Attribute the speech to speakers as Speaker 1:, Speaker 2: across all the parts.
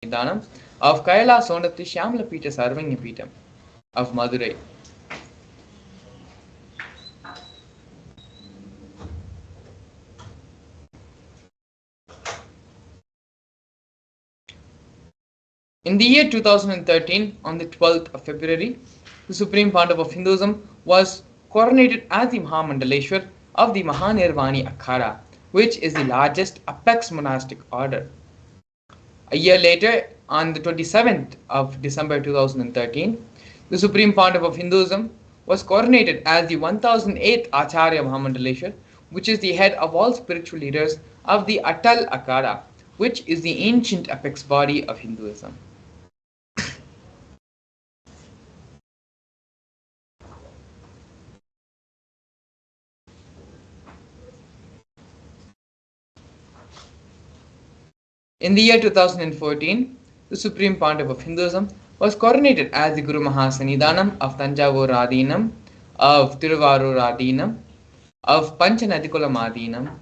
Speaker 1: Mahasanidhanam of Kailasonatthi Shyamlapita Sarvanyapitam of Madurai. In the year 2013, on the 12th of February, the Supreme Pontiff of Hinduism was coronated as the Mahamandaleshwar of the Mahanirvani Akhada, which is the largest apex monastic order. A year later, on the 27th of December 2013, the Supreme Pontiff of Hinduism was coronated as the 1008th Acharya Mahamandaleshwar, which is the head of all spiritual leaders of the Atal Akhada, which is the ancient apex body of Hinduism. In the year 2014, the Supreme Pontiff of Hinduism was coronated as the Guru Mahasanidhanam of Tanjavur Adinam, of Tiruvarur Adinam, of Panchanadikulam Adinam,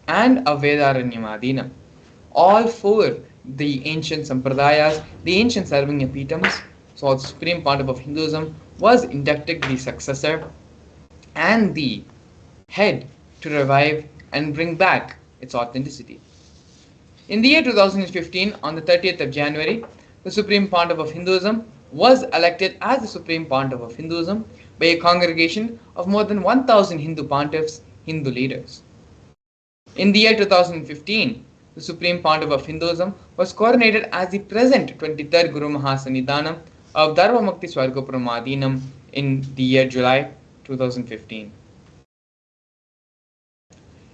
Speaker 1: and of Vedaranyam Adinam. All four the ancient Sampradayas, the ancient Sarvanya Pitams. So the Supreme Pontiff of Hinduism was inducted the successor and the head to revive and bring back its authenticity. In the year 2015, on the 30th of January, the Supreme Pontiff of Hinduism was elected as the Supreme Pontiff of Hinduism by a congregation of more than 1,000 Hindu pontiffs, Hindu leaders. In the year 2015, the Supreme Pontiff of Hinduism was coronated as the present 23rd Guru Mahasanidhanam of Dharmamukti Swargapuram Adinam in the year July 2015.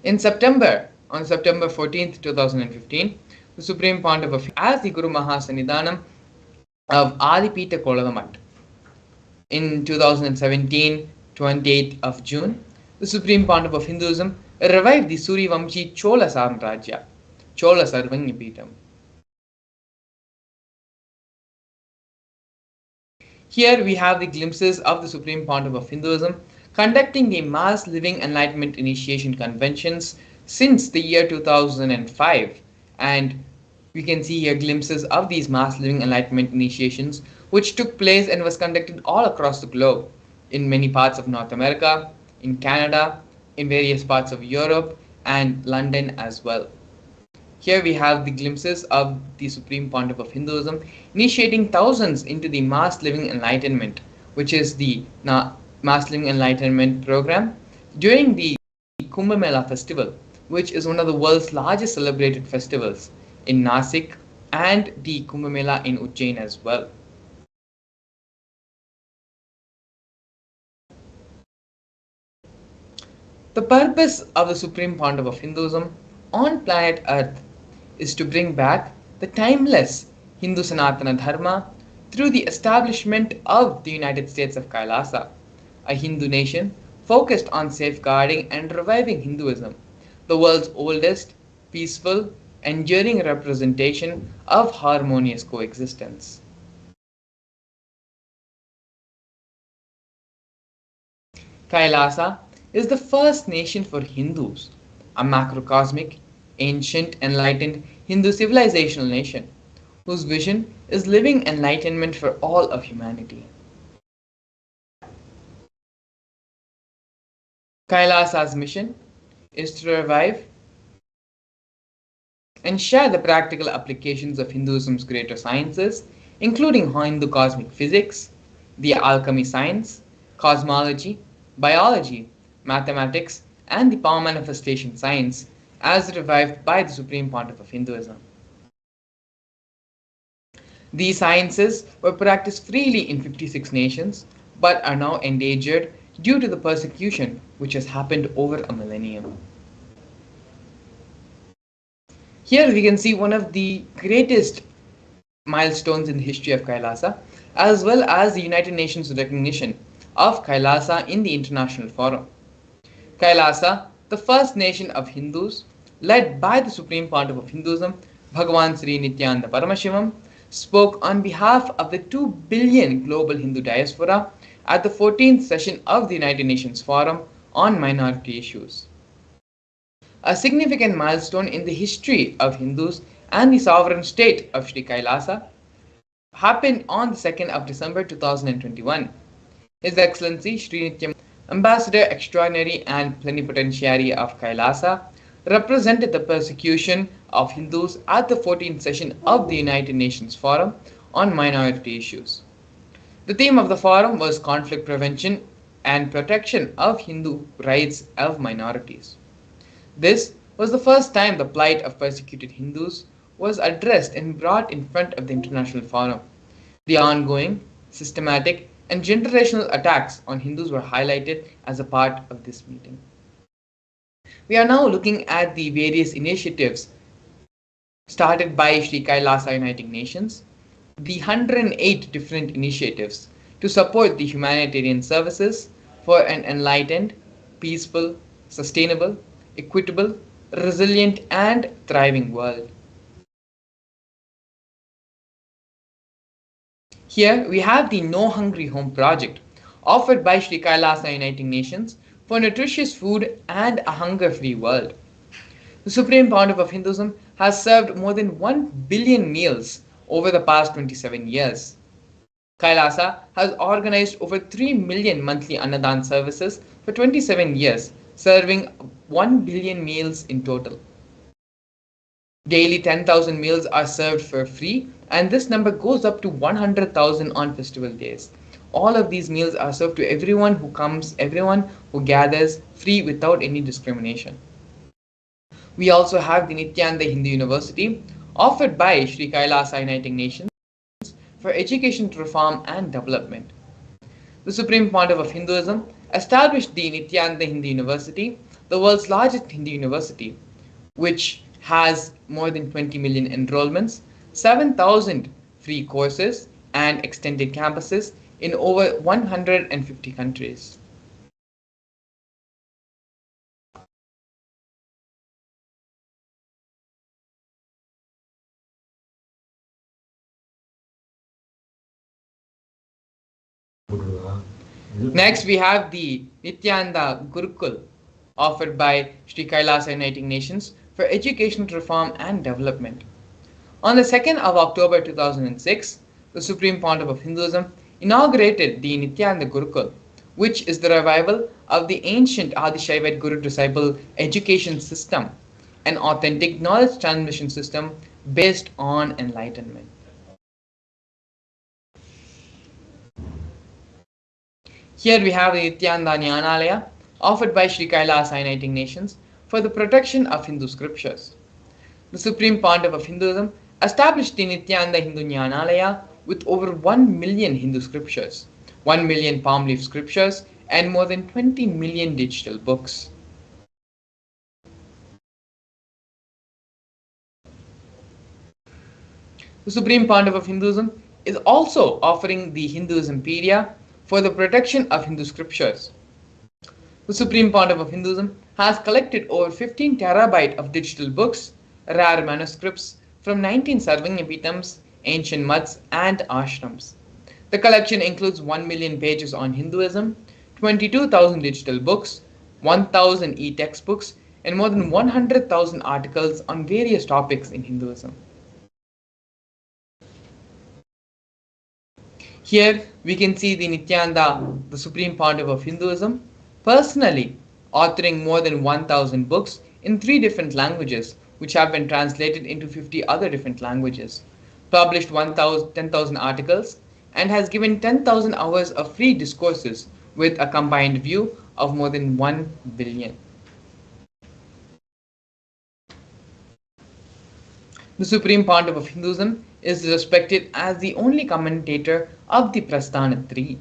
Speaker 1: On September 14th, 2015, the Supreme Pontiff of as the Guru Mahasanidhanam of Adipita Koladamat. In 2017, 28th of June, the Supreme Pontiff of Hinduism revived the Surivamshi Chola Samrajya, Chola Sarvanyapitam. Here we have the glimpses of the Supreme Pontiff of Hinduism conducting the mass living enlightenment initiation conventions since the year 2005, and we can see here glimpses of these mass living enlightenment initiations which took place and was conducted all across the globe, in many parts of North America, in Canada, in various parts of Europe, and London as well. Here we have the glimpses of the Supreme Pontiff of Hinduism initiating thousands into the Mass Living Enlightenment, which is the Mass Living Enlightenment program during the Kumbh Mela festival, which is one of the world's largest celebrated festivals in Nasik, and the Kumbh Mela in Ujjain as well. The purpose of the Supreme Pontiff of Hinduism on planet Earth is to bring back the timeless Hindu Sanatana Dharma through the establishment of the United States of Kailasa, a Hindu nation focused on safeguarding and reviving Hinduism, the world's oldest, peaceful, enduring representation of harmonious coexistence. Kailasa is the first nation for Hindus, a macrocosmic, ancient, enlightened Hindu civilizational nation, whose vision is living enlightenment for all of humanity. Kailasa's mission is to revive and share the practical applications of Hinduism's greater sciences, including Hindu cosmic physics, the alchemy science, cosmology, biology, mathematics, and the power manifestation science, as revived by the Supreme Pontiff of Hinduism. These sciences were practiced freely in 56 nations, but are now endangered due to the persecution which has happened over a millennium. Here we can see one of the greatest milestones in the history of Kailasa, as well as the United Nations recognition of Kailasa in the international forum. Kailasa, the first nation of Hindus, led by the Supreme Pontiff of Hinduism, Bhagavan Sri Nithyananda Paramashivam, spoke on behalf of the 2 billion global Hindu diaspora at the 14th session of the United Nations Forum on Minority Issues. A significant milestone in the history of Hindus and the sovereign state of Sri Kailasa happened on the 2nd of December 2021. His Excellency Sri Nithyananda, Ambassador Extraordinary and Plenipotentiary of Kailasa, represented the persecution of Hindus at the 14th session of the United Nations Forum on Minority Issues. The theme of the forum was conflict prevention and protection of Hindu rights of minorities. This was the first time the plight of persecuted Hindus was addressed and brought in front of the International Forum. The ongoing, systematic, and generational attacks on Hindus were highlighted as a part of this meeting. We are now looking at the various initiatives started by Sri Kailasa Uniting Nations, the 108 different initiatives to support the humanitarian services for an enlightened, peaceful, sustainable, equitable, resilient, and thriving world. Here we have the No Hungry Home project offered by Sri Kailasa Uniting Nations for nutritious food and a hunger-free world. The Supreme Pontiff of Hinduism has served more than 1 billion meals over the past 27 years. Kailasa has organized over 3 million monthly Annadan services for 27 years, serving 1 billion meals in total. Daily 10,000 meals are served for free, and this number goes up to 100,000 on festival days. All of these meals are served to everyone who comes, everyone who gathers, free without any discrimination. We also have the Nithyananda Hindu University, offered by Sri Kailasa Uniting Nations for education reform and development. The Supreme Pontiff of Hinduism established the Nithyananda Hindu University, the world's largest Hindu university, which has more than 20 million enrollments, 7,000 free courses, and extended campuses in over 150 countries. Next, we have the Nithyananda Gurukul, offered by Sri Kailasa Uniting Nations for educational reform and development. On the 2nd of October 2006, the Supreme Pontiff of Hinduism inaugurated the Nithyananda Gurukul, which is the revival of the ancient Adishaivat Guru-disciple education system, an authentic knowledge transmission system based on enlightenment. Here we have the Nithyananda Jnanalaya, offered by Sri Kailasa Uniting Nations for the protection of Hindu scriptures. The Supreme Pontiff of Hinduism established the Nithyananda Hindu Jnanalaya with over 1 million Hindu scriptures, 1 million palm leaf scriptures, and more than 20 million digital books. The Supreme Pontiff of Hinduism is also offering the Hinduismpedia for the protection of Hindu scriptures. The Supreme Pontiff of Hinduism has collected over 15 terabyte of digital books, rare manuscripts from 19 Sarvanyapitams, ancient mutts, and ashrams. The collection includes 1 million pages on Hinduism, 22,000 digital books, 1,000 e-textbooks, and more than 100,000 articles on various topics in Hinduism. Here we can see the Nithyananda, the Supreme Pontiff of Hinduism, personally authoring more than 1,000 books in 3 different languages, which have been translated into 50 other different languages, published 10,000 articles, and has given 10,000 hours of free discourses with a combined view of more than 1 billion. The Supreme Pontiff of Hinduism is respected as the only commentator of the Prasthana 3.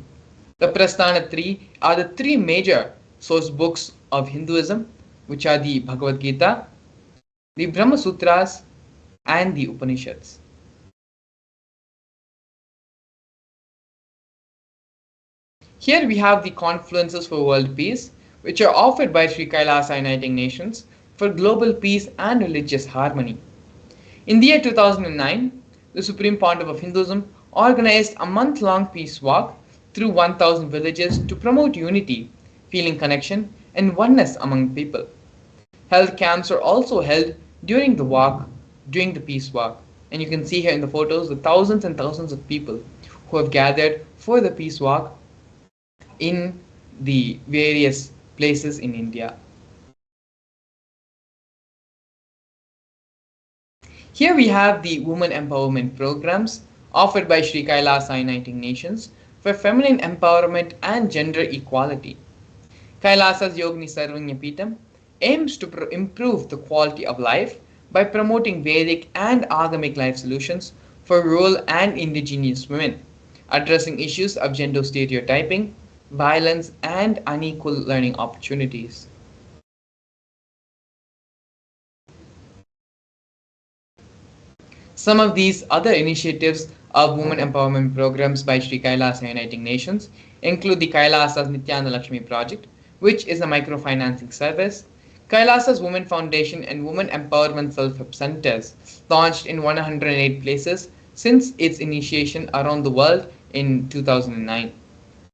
Speaker 1: The Prasthana 3 are the 3 major source books of Hinduism, which are the Bhagavad Gita, the Brahma Sutras, and the Upanishads. Here we have the Confluences for World Peace, which are offered by Sri Kailasa Uniting Nations for global peace and religious harmony. In the year 2009, the Supreme Pontiff of Hinduism organized a month-long peace walk through 1,000 villages to promote unity, feeling connection, and oneness among people. Health camps are also held during the walk, during the peace walk. And you can see here in the photos the thousands and thousands of people who have gathered for the peace walk in the various places in India. Here we have the women empowerment programs offered by Sri Kailasa Uniting Nations for feminine empowerment and gender equality. Kailasa's Yogini Sarvanya Peetham aims to improve the quality of life by promoting Vedic and Agamic life solutions for rural and indigenous women, addressing issues of gender stereotyping, violence, and unequal learning opportunities. Some of these other initiatives of women empowerment programs by Sri Kailasa Uniting Nations include the Kailasa's Nithyananda Lakshmi project, which is a microfinancing service, Kailasa's Women Foundation and Women Empowerment Self-Help Centers, launched in 108 places since its initiation around the world in 2009.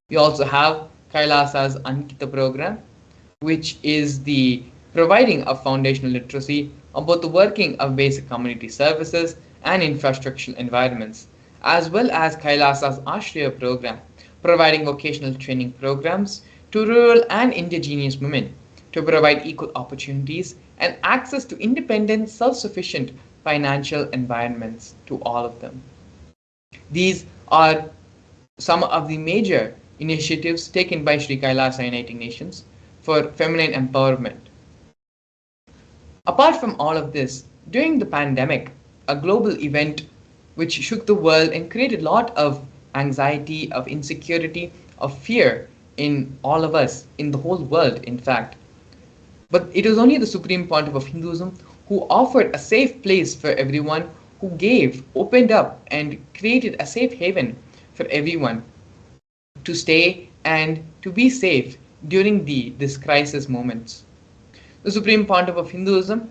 Speaker 1: We also have Kailasa's Ankita program, which is the providing of foundational literacy about the working of basic community services and infrastructural environments, as well as Kailasa's Ashriya program, providing vocational training programs to rural and indigenous women to provide equal opportunities and access to independent, self-sufficient financial environments to all of them. These are some of the major initiatives taken by Sri Kailasa Uniting Nations for feminine empowerment. Apart from all of this, during the pandemic, a global event which shook the world and created a lot of anxiety, of insecurity, of fear in all of us, in the whole world, in fact. But it was only the Supreme Pontiff of Hinduism who offered a safe place for everyone, who gave, opened up, and created a safe haven for everyone to stay and to be safe during this crisis moments. The Supreme Pontiff of Hinduism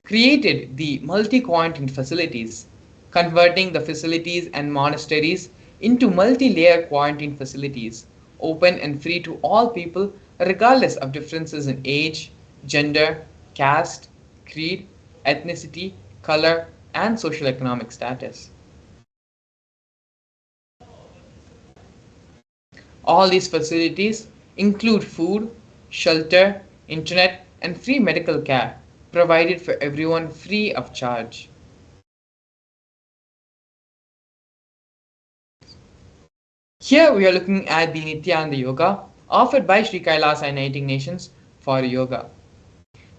Speaker 1: created the multi-quarantine facilities, converting the facilities and monasteries into multi-layer quarantine facilities, open and free to all people regardless of differences in age, gender, caste, creed, ethnicity, color, and social economic status. All these facilities include food, shelter, internet, and free medical care provided for everyone free of charge. Here we are looking at the Nithyananda Yoga offered by Sri Kailasa Uniting Nations for yoga.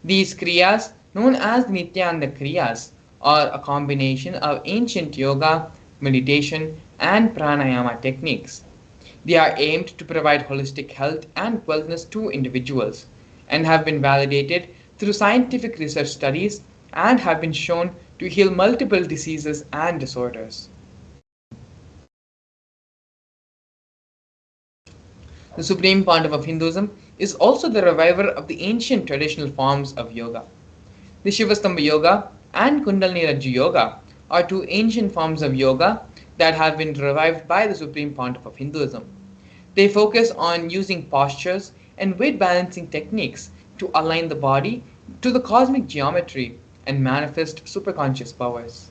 Speaker 1: These kriyas, known as the Nithyananda kriyas, are a combination of ancient yoga, meditation, and pranayama techniques. They are aimed to provide holistic health and wellness to individuals and have been validated through scientific research studies and have been shown to heal multiple diseases and disorders. The Supreme Pontiff of Hinduism is also the reviver of the ancient traditional forms of yoga. The Shivastamba Yoga and Kundalini Rajju Yoga are two ancient forms of yoga that have been revived by the Supreme Pontiff of Hinduism. They focus on using postures and weight balancing techniques to align the body to the cosmic geometry and manifest superconscious powers.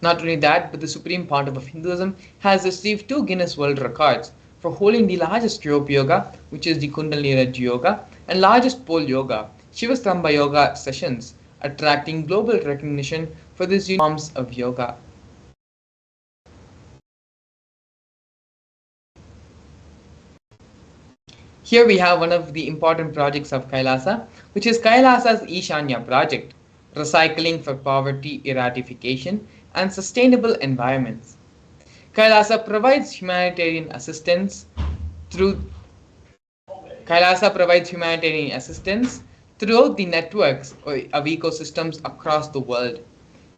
Speaker 1: Not only that, but the Supreme Pontiff of Hinduism has received 2 Guinness World Records for holding the largest rope yoga, which is the Kundalini Rajju Yoga, and largest pole yoga, Shivastamba Yoga sessions, attracting global recognition for these unique forms of yoga. Here we have one of the important projects of Kailasa, which is Kailasa's Ishanya project, recycling for poverty eradication and sustainable environments. Kailasa provides humanitarian assistance through throughout the networks of ecosystems across the world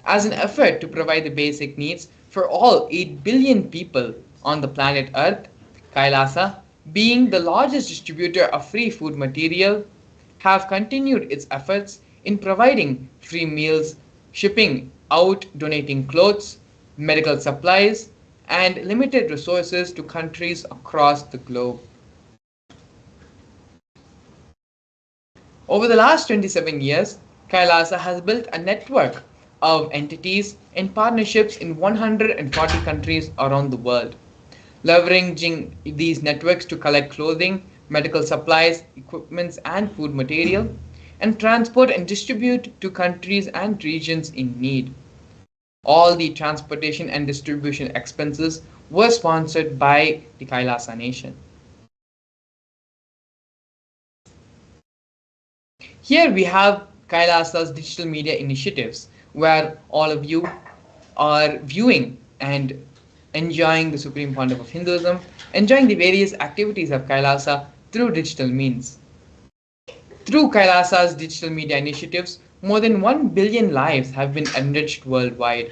Speaker 1: as an effort to provide the basic needs for all 8 billion people on the planet Earth. Kailasa, being the largest distributor of free food material, have continued its efforts in providing free meals, shipping out donating clothes, medical supplies, and limited resources to countries across the globe. Over the last 27 years, Kailasa has built a network of entities and partnerships in 140 countries around the world, leveraging these networks to collect clothing, medical supplies, equipments, and food material, and transport and distribute to countries and regions in need. All the transportation and distribution expenses were sponsored by the Kailasa Nation. Here we have Kailasa's digital media initiatives, where all of you are viewing and enjoying the Supreme Pontiff of Hinduism, enjoying the various activities of Kailasa through digital means. Through Kailasa's digital media initiatives, more than 1 billion lives have been enriched worldwide.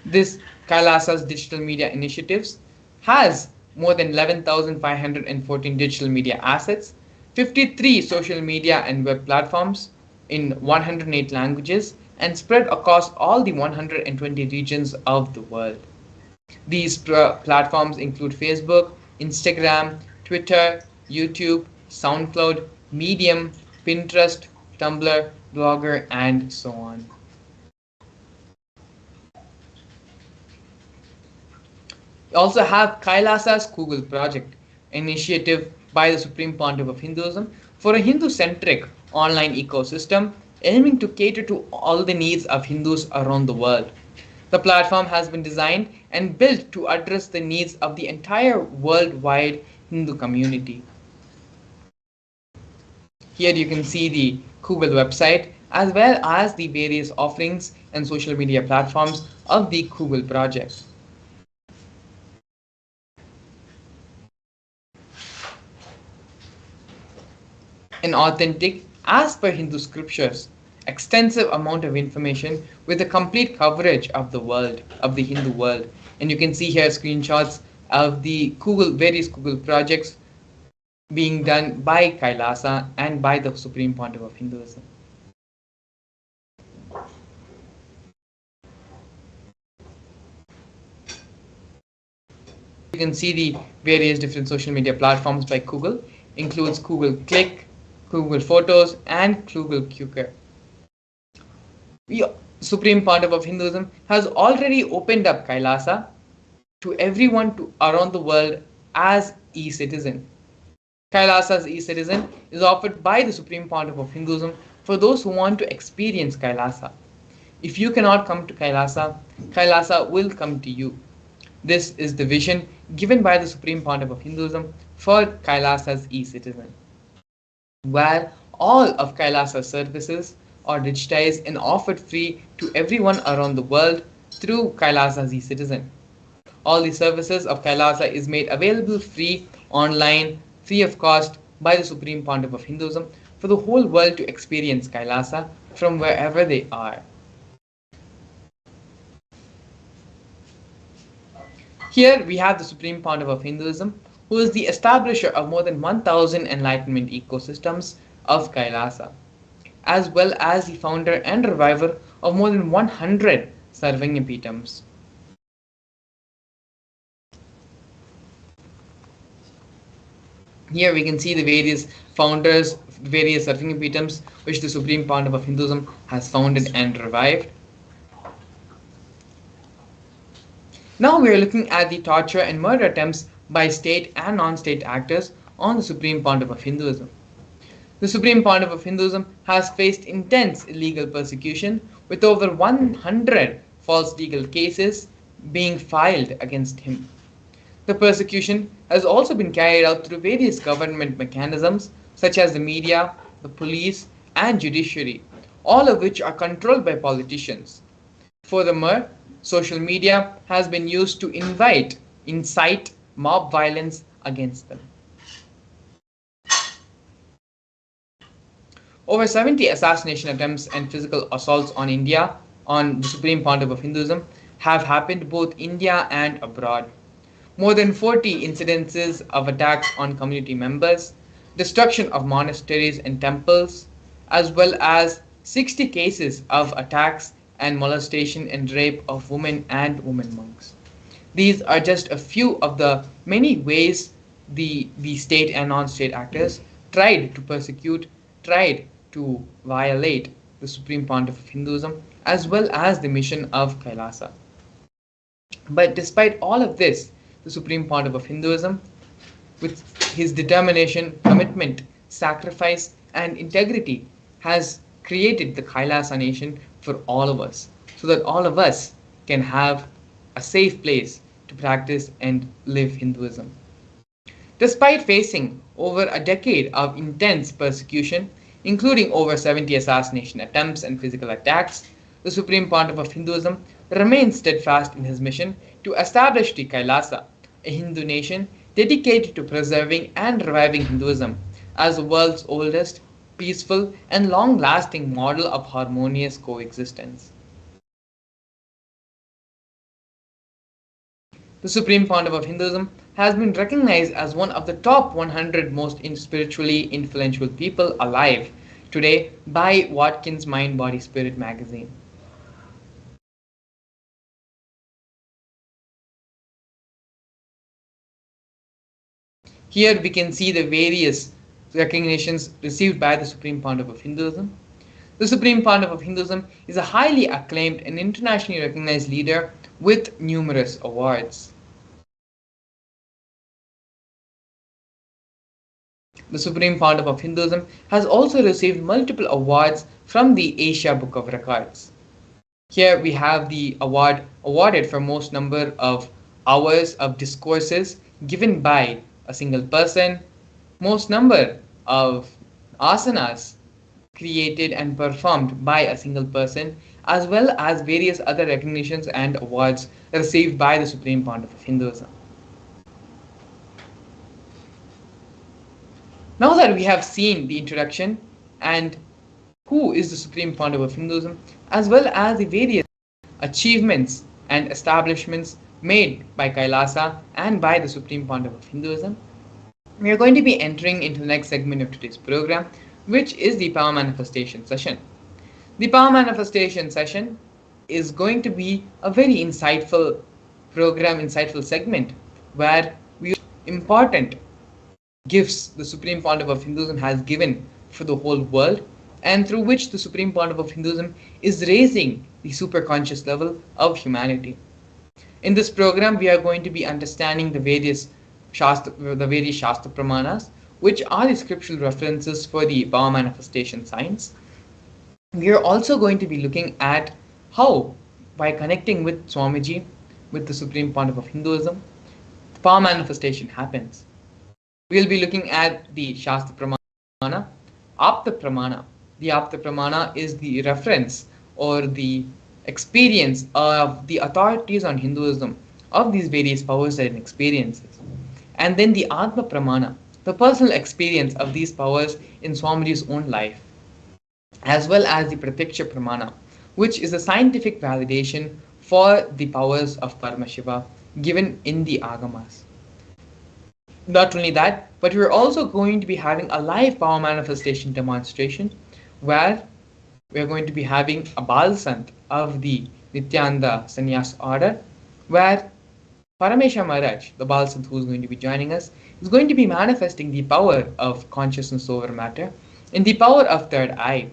Speaker 1: This Kailasa's digital media initiatives has more than 11,514 digital media assets, 53 social media and web platforms in 108 languages, and spread across all the 120 regions of the world. These platforms include Facebook, Instagram, Twitter, YouTube, SoundCloud, Medium, Pinterest, Tumblr, Blogger, and so on. We also have Kailasa's Google Project, an initiative by the Supreme Pontiff of Hinduism for a Hindu-centric online ecosystem aiming to cater to all the needs of Hindus around the world. The platform has been designed and built to address the needs of the entire worldwide Hindu community. Here you can see the Google website as well as the various offerings and social media platforms of the Google project. An authentic, as per Hindu scriptures, extensive amount of information with a complete coverage of the world, of the Hindu world. And you can see here screenshots of the various Google projects being done by Kailasa and by the Supreme Pontiff of Hinduism. You can see the various different social media platforms by Google, includes Google Click, Google Photos, and Google Qker. The Supreme Pontiff of Hinduism has already opened up Kailasa to everyone around the world as e-citizen. Kailasa's e-citizen is offered by the Supreme Pontiff of Hinduism for those who want to experience Kailasa. If you cannot come to Kailasa, Kailasa will come to you. This is the vision given by the Supreme Pontiff of Hinduism for Kailasa's e-citizen, where all of Kailasa's services are digitized and offered free to everyone around the world through Kailasa's e-citizen. All the services of Kailasa is made available free, online, free of cost by the Supreme Pontiff of Hinduism for the whole world to experience Kailasa from wherever they are. Here we have the Supreme Pontiff of Hinduism, who is the establisher of more than 1,000 enlightenment ecosystems of Kailasa, as well as the founder and reviver of more than 100 Sarvanyapitams. Here we can see the various founders, various Sarvanyapitams which the Supreme Pontiff of Hinduism has founded and revived. Now we are looking at the torture and murder attempts by state and non-state actors on the Supreme Pontiff of Hinduism. The Supreme Pontiff of Hinduism has faced intense illegal persecution with over 100 false legal cases being filed against him. The persecution has also been carried out through various government mechanisms such as the media, the police, and judiciary, all of which are controlled by politicians. Furthermore, social media has been used to incite mob violence against them. Over 70 assassination attempts and physical assaults on India, on the Supreme Pontiff of Hinduism, have happened both India and abroad. More than 40 incidences of attacks on community members, destruction of monasteries and temples, as well as 60 cases of attacks and molestation and rape of women and women monks. These are just a few of the many ways the state and non-state actors tried to persecute, tried to violate the Supreme Pontiff of Hinduism as well as the mission of Kailasa. But despite all of this, the Supreme Pontiff of Hinduism, with his determination, commitment, sacrifice, and integrity, has created the Kailasa nation for all of us, so that all of us can have a safe place to practice and live Hinduism. Despite facing over a decade of intense persecution, including over 70 assassination attempts and physical attacks, the Supreme Pontiff of Hinduism remains steadfast in his mission to establish the Kailasa, a Hindu nation dedicated to preserving and reviving Hinduism as the world's oldest, peaceful, and long lasting model of harmonious coexistence. The Supreme Pontiff of Hinduism has been recognized as one of the top 100 most spiritually influential people alive today by Watkins Mind Body Spirit magazine. Here we can see the various recognitions received by the Supreme Pontiff of Hinduism. The Supreme Pontiff of Hinduism is a highly acclaimed and internationally recognized leader with numerous awards. The Supreme Pontiff of Hinduism has also received multiple awards from the Asia Book of Records. Here we have the award awarded for most number of hours of discourses given by a single person, most number of asanas created and performed by a single person, as well as various other recognitions and awards received by the Supreme Pontiff of Hinduism. Now that we have seen the introduction and who is the Supreme Pontiff of Hinduism, as well as the various achievements and establishments made by Kailasa and by the Supreme Pontiff of Hinduism, we are going to be entering into the next segment of today's program, which is the Power Manifestation session. The Power Manifestation session is going to be a very insightful program, insightful segment where we important gifts the Supreme Pontiff of Hinduism has given for the whole world, and through which the Supreme Pontiff of Hinduism is raising the superconscious level of humanity. In this program, we are going to be understanding the various Shastra Pramanas, which are the scriptural references for the power manifestation science. We are also going to be looking at how, by connecting with Swamiji, with the Supreme Pontiff of Hinduism, power manifestation happens. We will be looking at the Shastra Pramana, Apta Pramana. The Apta Pramana is the reference or the experience of the authorities on Hinduism of these various powers and experiences. And then the Atma Pramana, the personal experience of these powers in Swamiji's own life, as well as the Pratyaksha Pramana, which is a scientific validation for the powers of Paramashivam given in the Agamas. Not only that, but we're also going to be having a live power manifestation demonstration where we're going to be having a Bal Sant of the Nithyananda Sannyas order, where Paramesha Maharaj, the Bal Sant who is going to be joining us, is going to be manifesting the power of consciousness over matter in the power of third eye,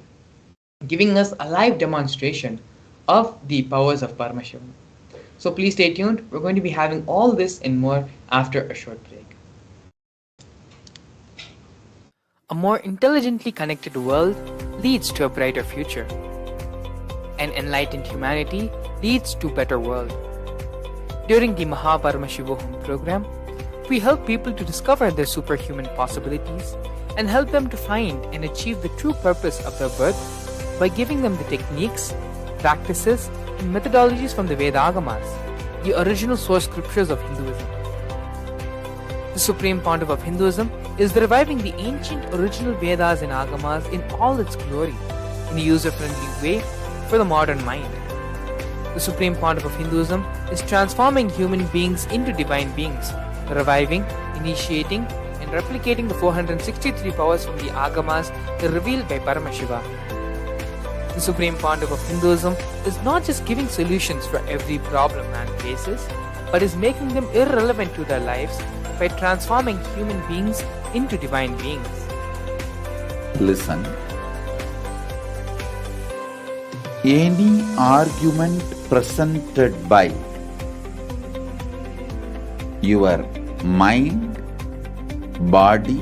Speaker 1: giving us a live demonstration of the powers of Paramashivam. So please stay tuned. We're going to be having all this and more after a short break.
Speaker 2: A more intelligently connected world leads to a brighter future. An enlightened humanity leads to a better world. During the Paramashivam program, we help people to discover their superhuman possibilities and help them to find and achieve the true purpose of their birth by giving them the techniques, practices, and methodologies from the Vedagamas, the original source scriptures of Hinduism. The Supreme Pontiff of Hinduism is reviving the ancient original Vedas and Agamas in all its glory, in a user-friendly way for the modern mind. The Supreme Pontiff of Hinduism is transforming human beings into divine beings, reviving, initiating, and replicating the 463 powers from the Agamas revealed by Paramashiva. The The Supreme Pontiff of Hinduism is not just giving solutions for every problem man faces, but is making them irrelevant to their lives by transforming human beings into divine beings.
Speaker 3: Listen. Any argument presented by your mind, body,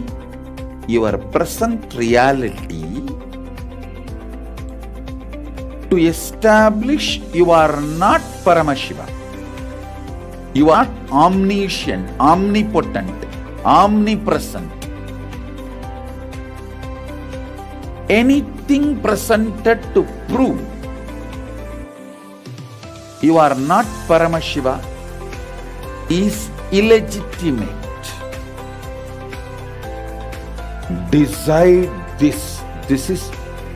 Speaker 3: your present reality to establish you are not Paramashiva. You are omniscient, omnipotent, omnipresent. Anything presented to prove you are not Paramashiva is illegitimate. Decide this. This is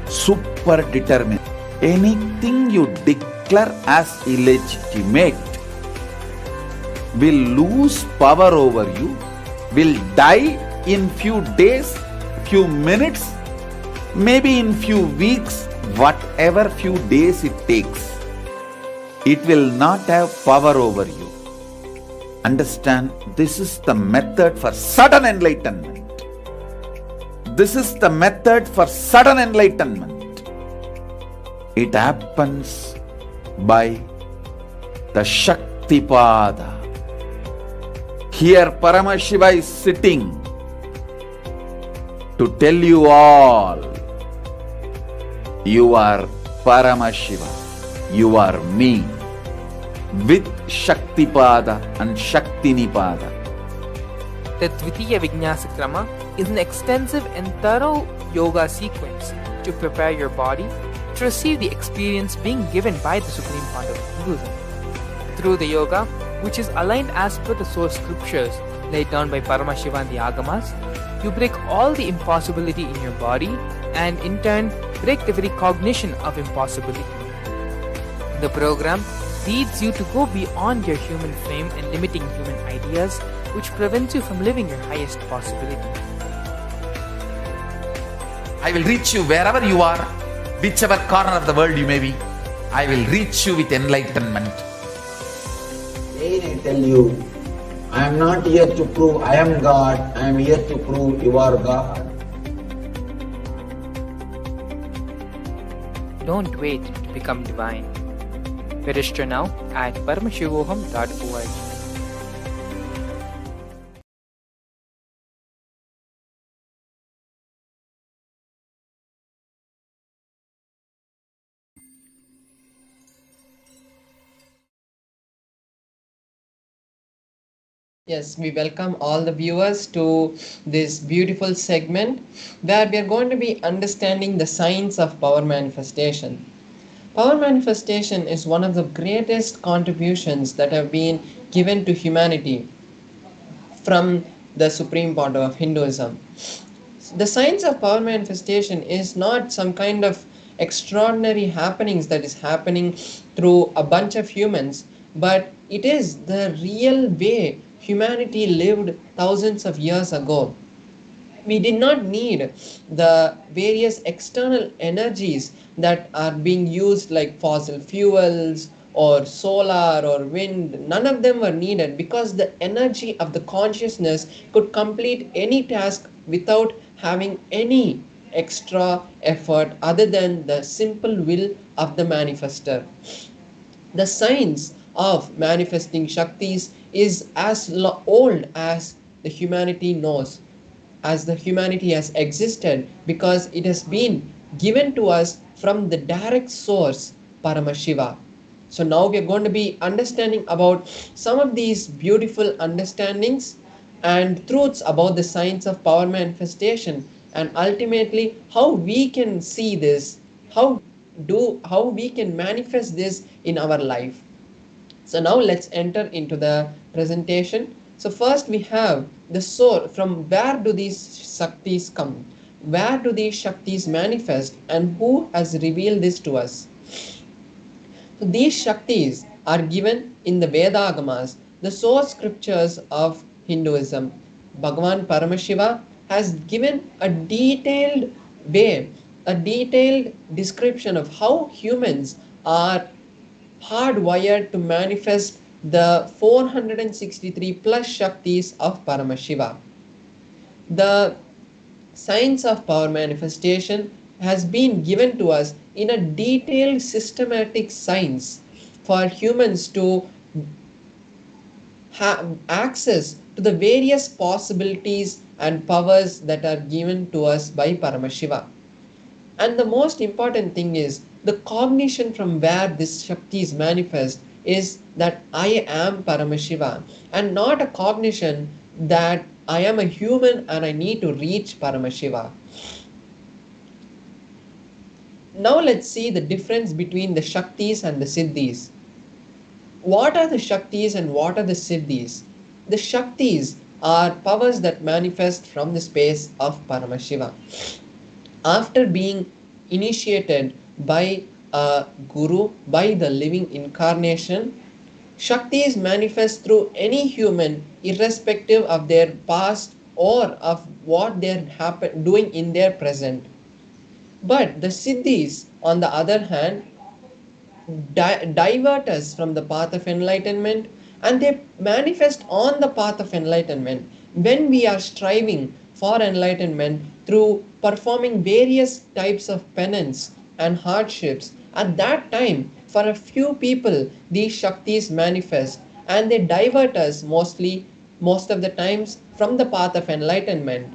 Speaker 3: super determined. Anything you declare as illegitimate will lose power over you, will die in few days, few minutes, maybe in few weeks, whatever few days it takes. It will not have power over you. Understand, this is the method for sudden enlightenment. This is the method for sudden enlightenment. It happens by the Shaktipada. Here Paramashiva is sitting to tell you all, you are Paramashiva, you are me, with Shaktipada and Shaktinipada.
Speaker 2: The Dvitiya Vijnasa Krama is an extensive and thorough yoga sequence to prepare your body to receive the experience being given by the Supreme Pontiff of Hinduism. Through the yoga, which is aligned as per the source scriptures laid down by Paramashiva and the Agamas, you break all the impossibility in your body and in turn break the very cognition of impossibility. The program leads you to go beyond your human frame and limiting human ideas, which prevents you from living your highest possibility.
Speaker 3: I will reach you wherever you are, whichever corner of the world you may be. I will reach you with enlightenment.
Speaker 4: Again I tell you, I am not here to prove I am God, I am here to prove you are God.
Speaker 2: Don't wait to become divine. Register now at paramashivoham.org.
Speaker 1: Yes, we welcome all the viewers to this beautiful segment where we are going to be understanding the science of power manifestation. Power manifestation is one of the greatest contributions that have been given to humanity from the Supreme Pontiff of Hinduism. The science of power manifestation is not some kind of extraordinary happenings that is happening through a bunch of humans, but it is the real way humanity lived thousands of years ago. We did not need the various external energies that are being used like fossil fuels or solar or wind. None of them were needed because the energy of the consciousness could complete any task without having any extra effort other than the simple will of the manifester. The science of manifesting Shaktis is as old as the humanity knows, as the humanity has existed, because it has been given to us from the direct source, Paramashiva. So now we are going to be understanding about some of these beautiful understandings and truths about the science of power manifestation, and ultimately how we can see this, how we can manifest this in our life. So now let's enter into the presentation. So first we have the source. From where do these Shaktis come? Where do these Shaktis manifest, and who has revealed this to us? So these Shaktis are given in the Vedagamas, the source scriptures of Hinduism. Bhagavan Paramashiva has given a detailed way
Speaker 5: a detailed description of how humans are hardwired to manifest the 463 plus Shaktis of Paramashiva. The science of power manifestation has been given to us in a detailed systematic science for humans to have access to the various possibilities and powers that are given to us by Paramashiva. And the most important thing is the cognition from where this Shaktis manifest is that I am Paramashiva, and not a cognition that I am a human and I need to reach Paramashiva. Now let's see the difference between the Shaktis and the Siddhis. What are the Shaktis and what are the Siddhis? The Shaktis are powers that manifest from the space of Paramashiva. After being initiated by a guru, by the living incarnation, Shaktis manifest through any human irrespective of their past or of what they're doing in their present. But the Siddhis, on the other hand, divert us from the path of enlightenment, and they manifest on the path of enlightenment when we are striving for enlightenment through performing various types of penance and hardships. At that time, for a few people, these Shaktis manifest and they divert us most of the times from the path of enlightenment.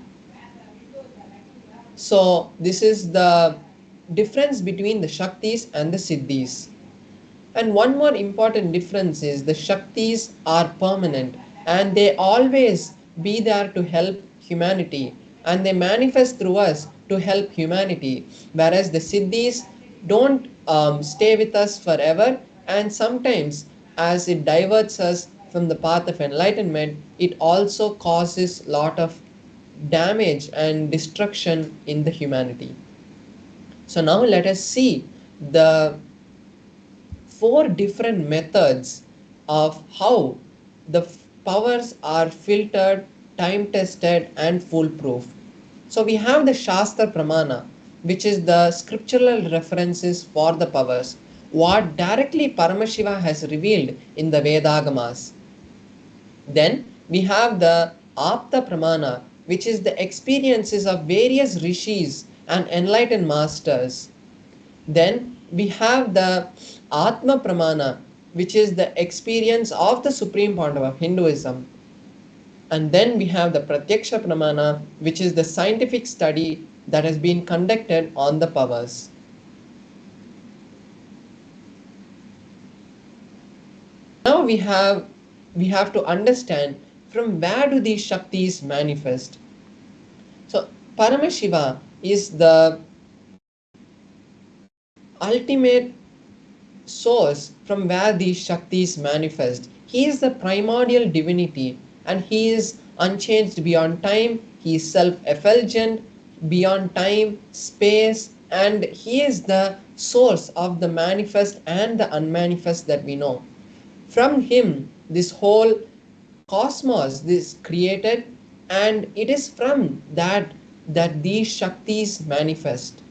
Speaker 5: So, this is the difference between the Shaktis and the Siddhis. And one more important difference is the Shaktis are permanent and they always be there to help humanity and they manifest through us to help humanity, whereas the Siddhis don't stay with us forever, and sometimes as it diverts us from the path of enlightenment, it also causes lot of damage and destruction in the humanity. So now let us see the four different methods of how the powers are filtered, time tested and foolproof. So we have the Shastra Pramana, which is the scriptural references for the powers, what directly Paramashiva has revealed in the Vedagamas. Then we have the Apta Pramana, which is the experiences of various rishis and enlightened masters. Then we have the Atma Pramana, which is the experience of the supreme point of Hinduism. And then we have the Pratyaksha Pramana, which is the scientific study that has been conducted on the powers. Now we have to understand from where do these Shaktis manifest. So Paramashiva is the ultimate source from where these Shaktis manifest. He is the primordial divinity and he is unchanged beyond time. He is self-effulgent beyond time, space, and he is the source of the manifest and the unmanifest that we know. From him, this whole cosmos is created, and it is from that these Shaktis manifest.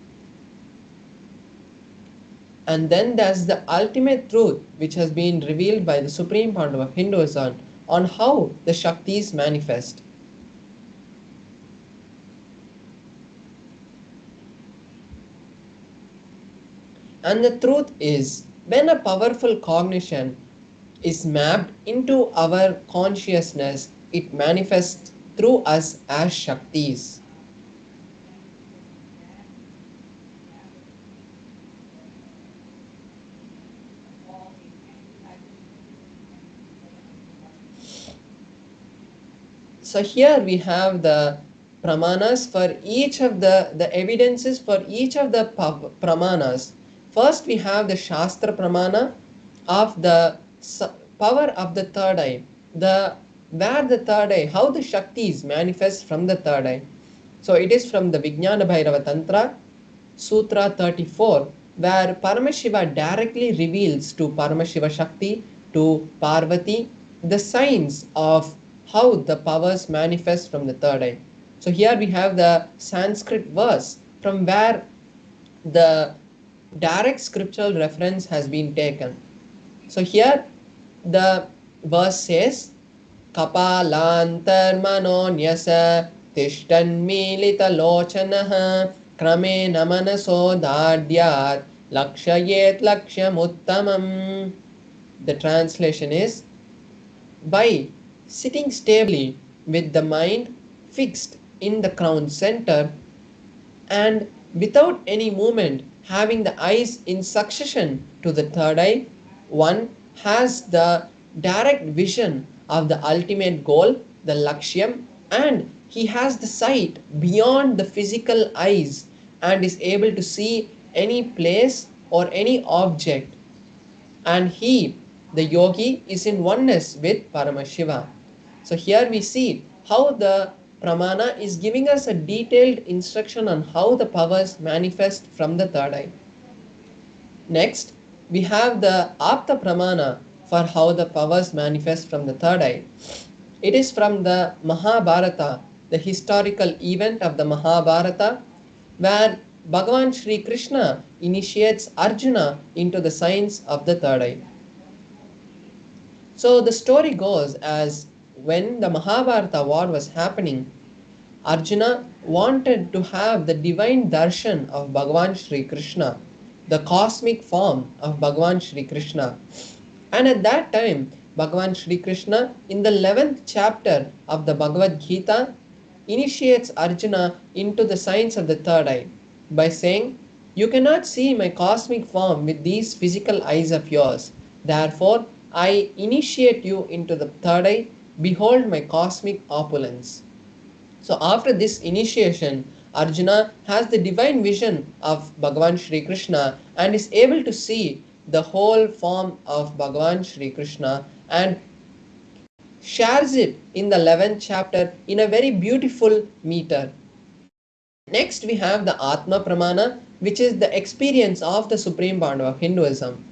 Speaker 5: And then there's the ultimate truth which has been revealed by the Supreme Pandav of Hinduism on how the Shaktis manifest. And the truth is, when a powerful cognition is mapped into our consciousness, it manifests through us as Shaktis. So here we have the pramanas for each of the evidences for each of the pramanas. First we have the Shastra Pramana of the power of the third eye, where the third eye, how the Shaktis manifest from the third eye. So it is from the Vijnana Bhairava Tantra, Sutra 34, where Paramashiva directly reveals to Paramashiva Shakti, to Parvati, the signs of how the powers manifest from the third eye. So here we have the Sanskrit verse from where the direct scriptural reference has been taken. So here the verse says, Kapalantarmanonyasa tishtanmilita lochanaha kramena manaso dadyat lakshayet lakshyamuttamam. The translation is, by sitting stably with the mind fixed in the crown center and without any movement, having the eyes in succession to the third eye, one has the direct vision of the ultimate goal, the Lakshyam, and he has the sight beyond the physical eyes and is able to see any place or any object. And he, the yogi, is in oneness with Paramashiva. So here we see how the pramana is giving us a detailed instruction on how the powers manifest from the third eye. Next, we have the apta pramana for how the powers manifest from the third eye. It is from the Mahabharata, the historical event of the Mahabharata, where Bhagavan Sri Krishna initiates Arjuna into the science of the third eye. So the story goes as when the Mahabharata war was happening, Arjuna wanted to have the divine darshan of Bhagavan Sri Krishna, the cosmic form of Bhagavan Sri Krishna. And at that time, Bhagavan Sri Krishna, in the 11th chapter of the Bhagavad Gita, initiates Arjuna into the science of the third eye by saying, "You cannot see my cosmic form with these physical eyes of yours. Therefore, I initiate you into the third eye. Behold my cosmic opulence." So after this initiation, Arjuna has the divine vision of Bhagavan Sri Krishna and is able to see the whole form of Bhagavan Sri Krishna and shares it in the 11th chapter in a very beautiful meter. Next, we have the Atma Pramana, which is the experience of the Supreme Pandava of Hinduism.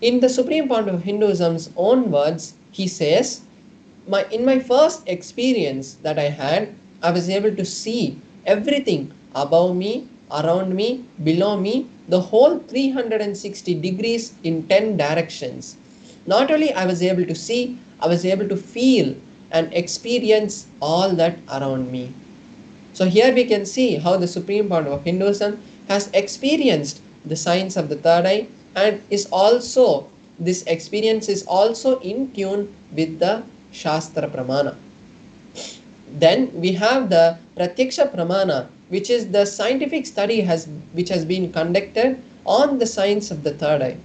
Speaker 5: In the Supreme Pandava of Hinduism's own words, he says, in my first experience that I had, I was able to see everything above me, around me, below me, the whole 360 degrees in 10 directions. Not only I was able to see, I was able to feel and experience all that around me. So here we can see how the Supreme Pandava of Hinduism has experienced the science of the third eye, and this experience is also in tune with the Shastra Pramana. Then we have the Pratyaksha Pramana, which is the scientific study which has been conducted on the science of the third eye.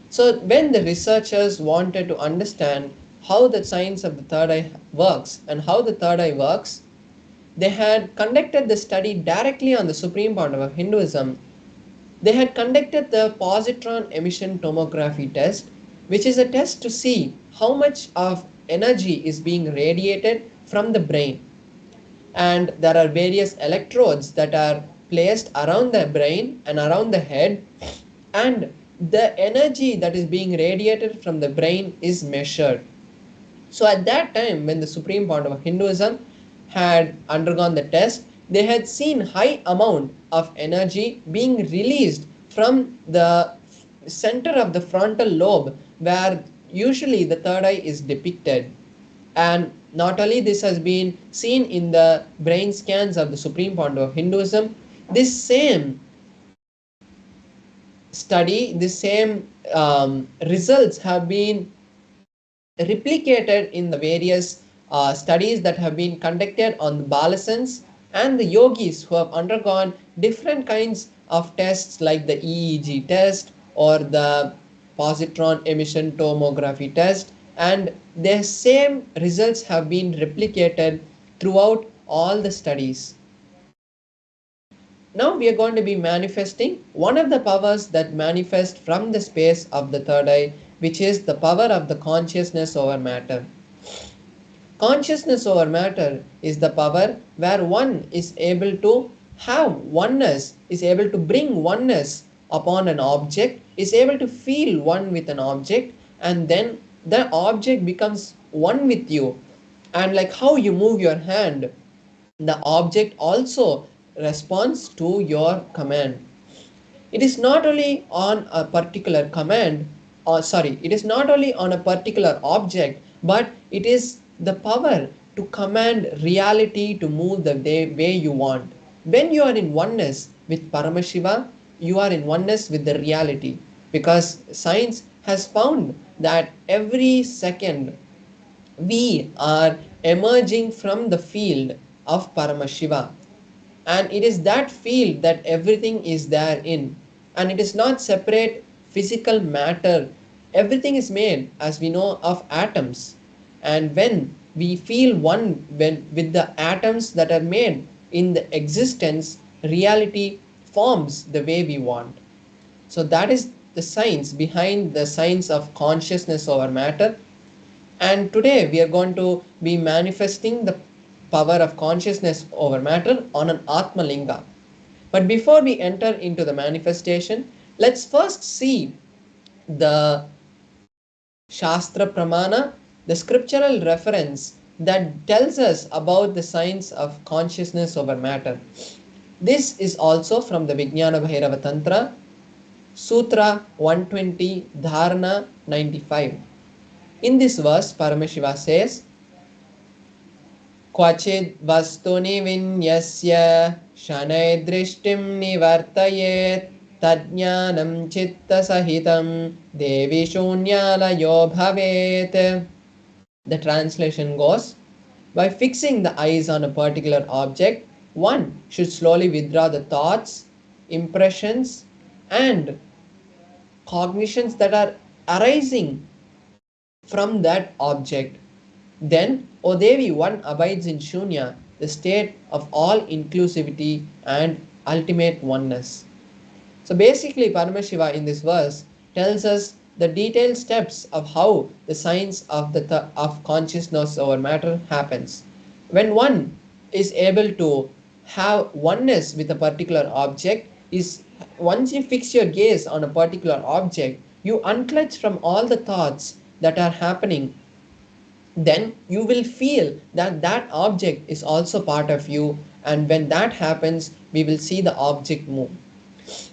Speaker 5: So when the researchers wanted to understand how the science of the third eye works and how the third eye works, they had conducted the study directly on the Supreme Pandava of Hinduism. They had conducted the positron emission tomography test, which is a test to see how much of energy is being radiated from the brain. And there are various electrodes that are placed around the brain and around the head, and the energy that is being radiated from the brain is measured. So at that time, when the Supreme Pandava of Hinduism had undergone the test, they had seen high amount of energy being released from the center of the frontal lobe, where usually the third eye is depicted. And not only this has been seen in the brain scans of the Supreme Pandava of Hinduism, this same study, the same results have been replicated in the various studies that have been conducted on the Balasans and the yogis who have undergone different kinds of tests like the EEG test or the positron emission tomography test, and the same results have been replicated throughout all the studies. Now we are going to be manifesting one of the powers that manifest from the space of the third eye, which is the power of the consciousness over matter. Consciousness over matter is the power where one is able to have oneness, is able to bring oneness upon an object, is able to feel one with an object, and then the object becomes one with you. And like how you move your hand, the object also response to your command. It is not only on a particular command, or sorry, it is not only on a particular object, but it is the power to command reality to move the way you want. When you are in oneness with Paramashiva, you are in oneness with the reality, because science has found that every second we are emerging from the field of Paramashiva, and it is that field that everything is there in, and it is not separate physical matter. Everything is made, as we know, of atoms, and when we feel one with the atoms that are made in the existence, reality forms the way we want. So that is the science behind the science of consciousness over matter. And today we are going to be manifesting the power of consciousness over matter on an Atma Linga. But before we enter into the manifestation, let's first see the Shastra Pramana, the scriptural reference that tells us about the science of consciousness over matter. This is also from the Vijnana Bhairava Tantra, Sutra 120, Dharana 95. In this verse, Paramashiva says, Kvachid vastuni vinyasya shanay drishtim nivartayet tadjnanam chitta sahitam devi shunyalayo bhavet. The translation goes, by fixing the eyes on a particular object, one should slowly withdraw the thoughts, impressions, and cognitions that are arising from that object. Then, O Devi, one abides in Shunya, the state of all inclusivity and ultimate oneness. So basically, Paramashiva in this verse tells us the detailed steps of how the science of of consciousness over matter happens. When one is able to have oneness with a particular object, is once you fix your gaze on a particular object, you unclutch from all the thoughts that are happening. Then you will feel that that object is also part of you, and when that happens, we will see the object move.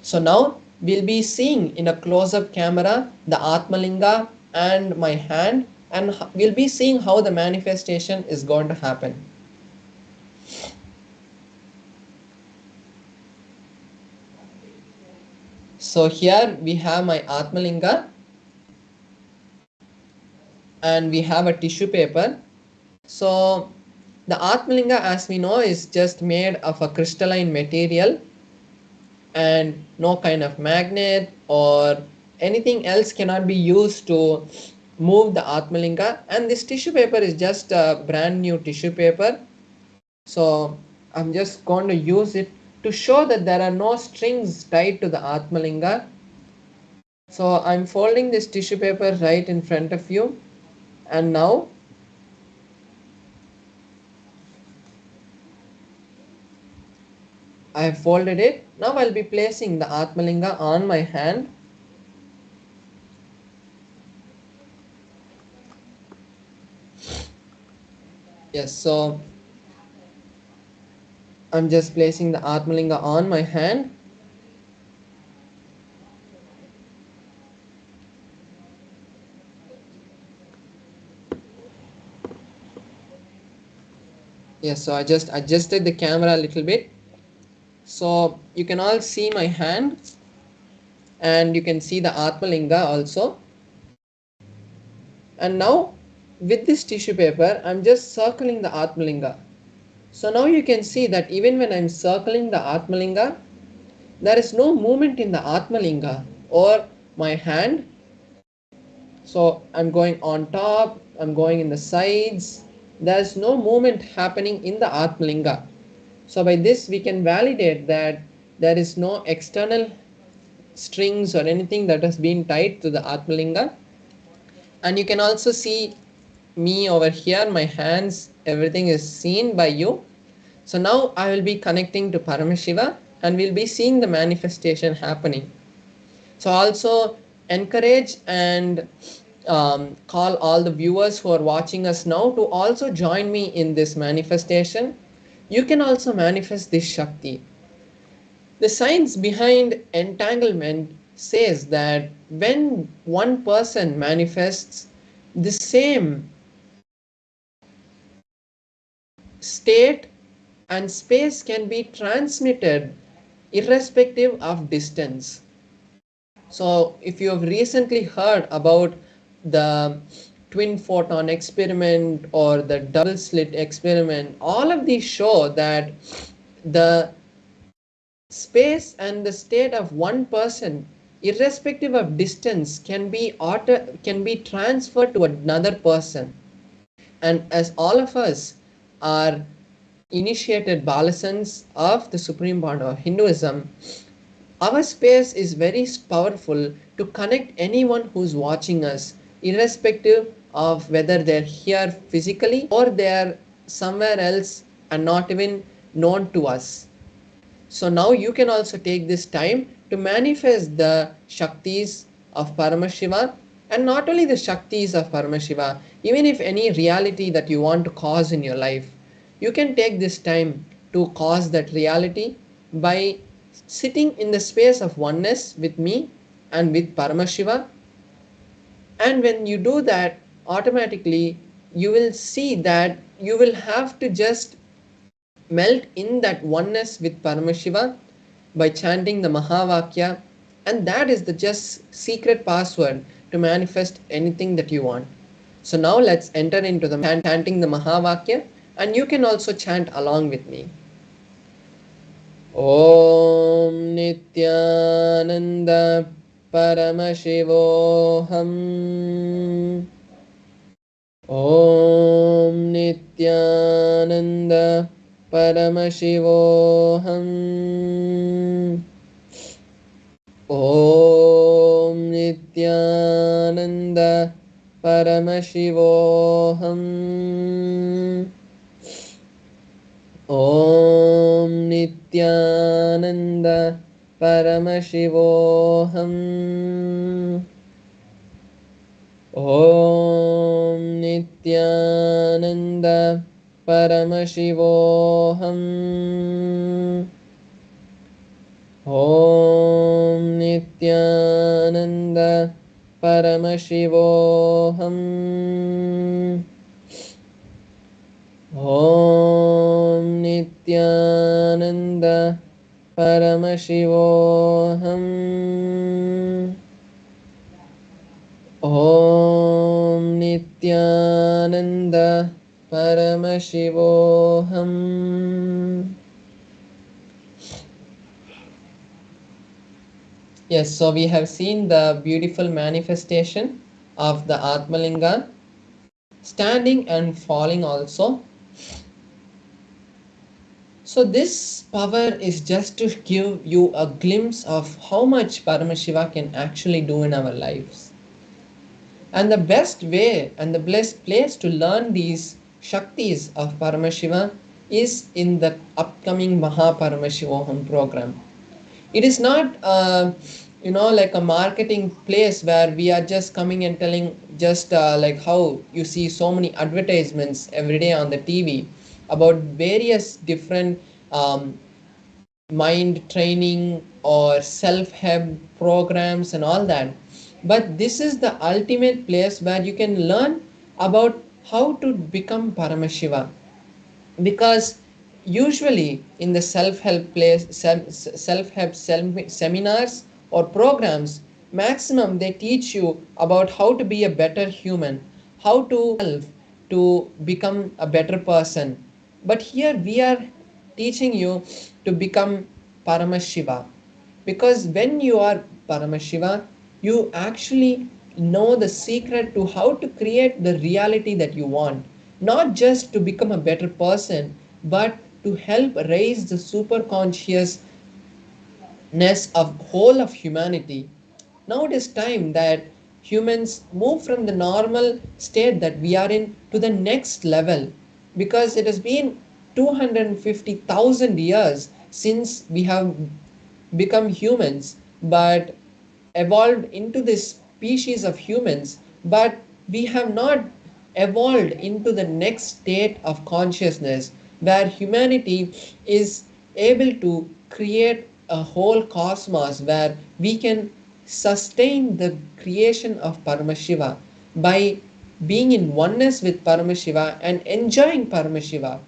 Speaker 5: So now we'll be seeing in a close-up camera the Atmalinga and my hand, and we'll be seeing how the manifestation is going to happen. So here we have my Atmalinga, and we have a tissue paper. So the Atmalinga, as we know, is just made of a crystalline material, and no kind of magnet or anything else cannot be used to move the Atmalinga. And this tissue paper is just a brand new tissue paper. So I'm just going to use it to show that there are no strings tied to the Atmalinga. So I'm folding this tissue paper right in front of you, and now I have folded it. Now I'll be placing the Atmalinga on my hand. Yes, so I'm just placing the Atmalinga on my hand. Yes, so I just adjusted the camera a little bit. So you can all see my hand, and you can see the Atmalinga also. And now with this tissue paper, I'm just circling the Atmalinga. So now you can see that even when I'm circling the Atmalinga, there is no movement in the Atmalinga or my hand. So I'm going on top, I'm going in the sides. There's no movement happening in the Atmalinga. So by this we can validate that there is no external strings or anything that has been tied to the Atmalinga. And you can also see me over here, my hands, everything is seen by you. So now I will be connecting to Paramashiva, and we'll be seeing the manifestation happening. So also encourage and call all the viewers who are watching us now to also join me in this manifestation. you can also manifest this Shakti. The science behind entanglement says that when one person manifests the same state and space can be transmitted irrespective of distance. So, if you have recently heard about the twin photon experiment or the double slit experiment, all of these show that the space and the state of one person, irrespective of distance, can be transferred to another person. And as all of us are initiated balasans of the supreme bond of Hinduism, our space is very powerful to connect anyone who's watching us, irrespective of whether they're here physically or they're somewhere else and not even known to us. So now you can also take this time to manifest the Shaktis of Paramashiva, and not only the Shaktis of Paramashiva, even if any reality that you want to cause in your life, you can take this time to cause that reality by sitting in the space of oneness with me and with Paramashiva. And when you do that, automatically you will see that you will have to just melt in that oneness with Paramashiva by chanting the Mahavakya, and that is the just secret password to manifest anything that you want. So now let's enter into the chanting the Mahavakya, and you can also chant along with me. Om Nithyananda Paramashivoham. Om Nithyananda Paramashivoham. Om Nithyananda Paramashivoham. Om Nithyananda Paramashivoham. Om Nithyananda Paramashivoham. Om Nithyananda Paramashivoham. Om Nithyananda Paramashivoham. Om Nithyananda Paramashivoham. Yes, so we have seen the beautiful manifestation of the Atmalinga, standing and falling also. So this power is just to give you a glimpse of how much Paramashiva can actually do in our lives. And the best way and the best place to learn these Shaktis of Paramashiva is in the upcoming Paramashivoham program. It is not like a marketing place where we are just coming and telling just like how you see so many advertisements every day on the TV about various different mind training or self-help programs and all that. But this is the ultimate place where you can learn about how to become Paramashiva. Because usually in the self-help seminars or programs, maximum they teach you about how to be a better human, how to become a better person. But here we are teaching you to become Paramashiva. Because when you are Paramashiva, you actually know the secret to how to create the reality that you want. Not just to become a better person, but to help raise the super consciousness of whole of humanity. Now it is time that humans move from the normal state that we are in to the next level, because it has been 250,000 years since we have become humans, but evolved into this species of humans, but we have not evolved into the next state of consciousness where humanity is able to create a whole cosmos where we can sustain the creation of Paramashiva by being in oneness with Paramashiva and enjoying Paramashiva.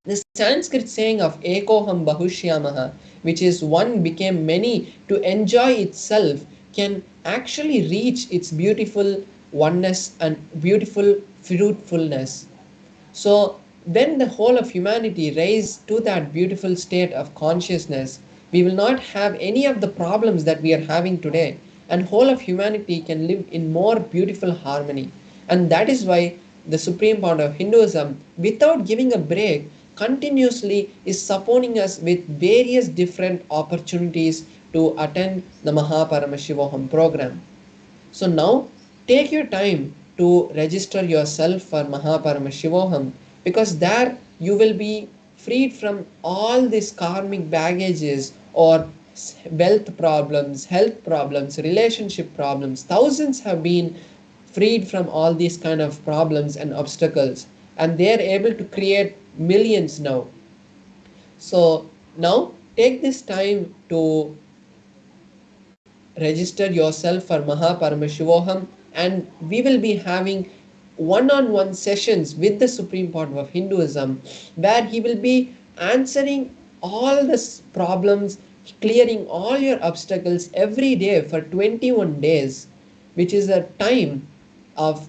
Speaker 5: The Sanskrit saying of Ekoham Bahushyamaha, which is one became many, to enjoy itself, can actually reach its beautiful oneness and beautiful fruitfulness. So, when the whole of humanity rise to that beautiful state of consciousness, we will not have any of the problems that we are having today, and whole of humanity can live in more beautiful harmony. And that is why the supreme point of Hinduism, without giving a break, continuously is supporting us with various different opportunities to attend the Mahaparamashivoham program. So now take your time to register yourself for Mahaparamashivoham, because there you will be freed from all these karmic baggages or wealth problems, health problems, relationship problems. Thousands have been freed from all these kind of problems and obstacles, and they are able to create millions now. So now take this time to register yourself for Mahaparamashivoham, and we will be having one-on-one sessions with the Supreme Point of Hinduism, where he will be answering all the problems, clearing all your obstacles every day for 21 days, which is a time of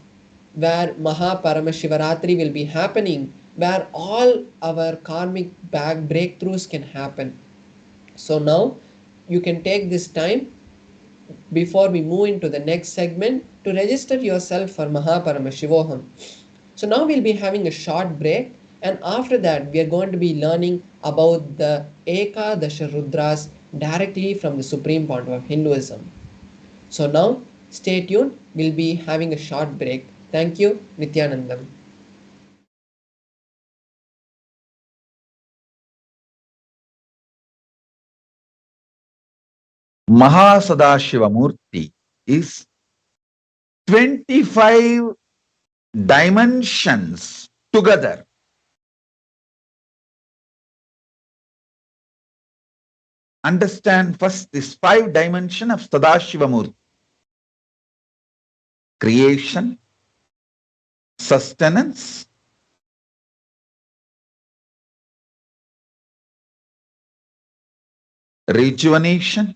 Speaker 5: where Mahaparamashivaratri will be happening, where all our karmic bag breakthroughs can happen. So now you can take this time before we move into the next segment to register yourself for Mahaparamashivoham. So now we'll be having a short break, and after that we are going to be learning about the Ekadasha Rudras directly from the Supreme Point of Hinduism. So now stay tuned, we'll be having a short break. Thank you, Nithyanandam.
Speaker 3: Mahasadashivamurti is 25 dimensions together. Understand first this 5 dimension of Sadashivamurti: creation, sustenance, rejuvenation,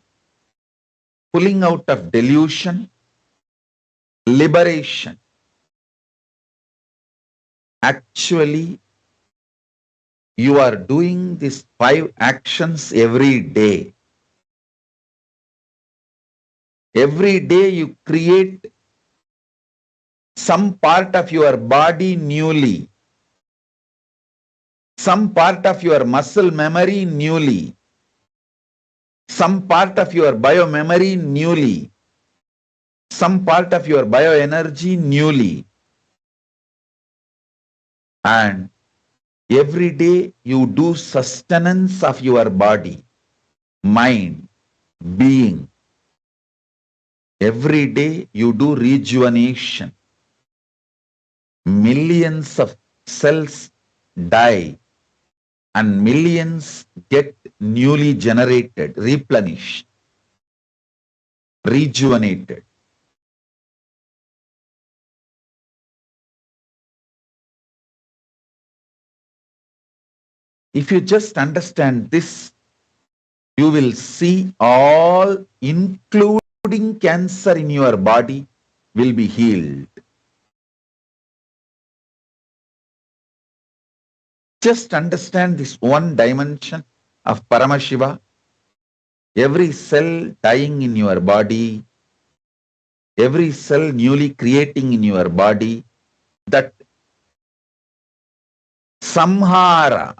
Speaker 3: pulling out of delusion, liberation. Actually, you are doing these 5 actions every day. Every day you create some part of your body newly, some part of your muscle memory newly, some part of your biomemory newly, some part of your bioenergy newly. And every day you do sustenance of your body, mind, being. Every day you do rejuvenation. Millions of cells die and millions get newly generated, replenished, rejuvenated. If you just understand this, you will see all, including cancer in your body, will be healed. Just understand this 1 dimension of Paramashiva. Every cell dying in your body, every cell newly creating in your body, that samhara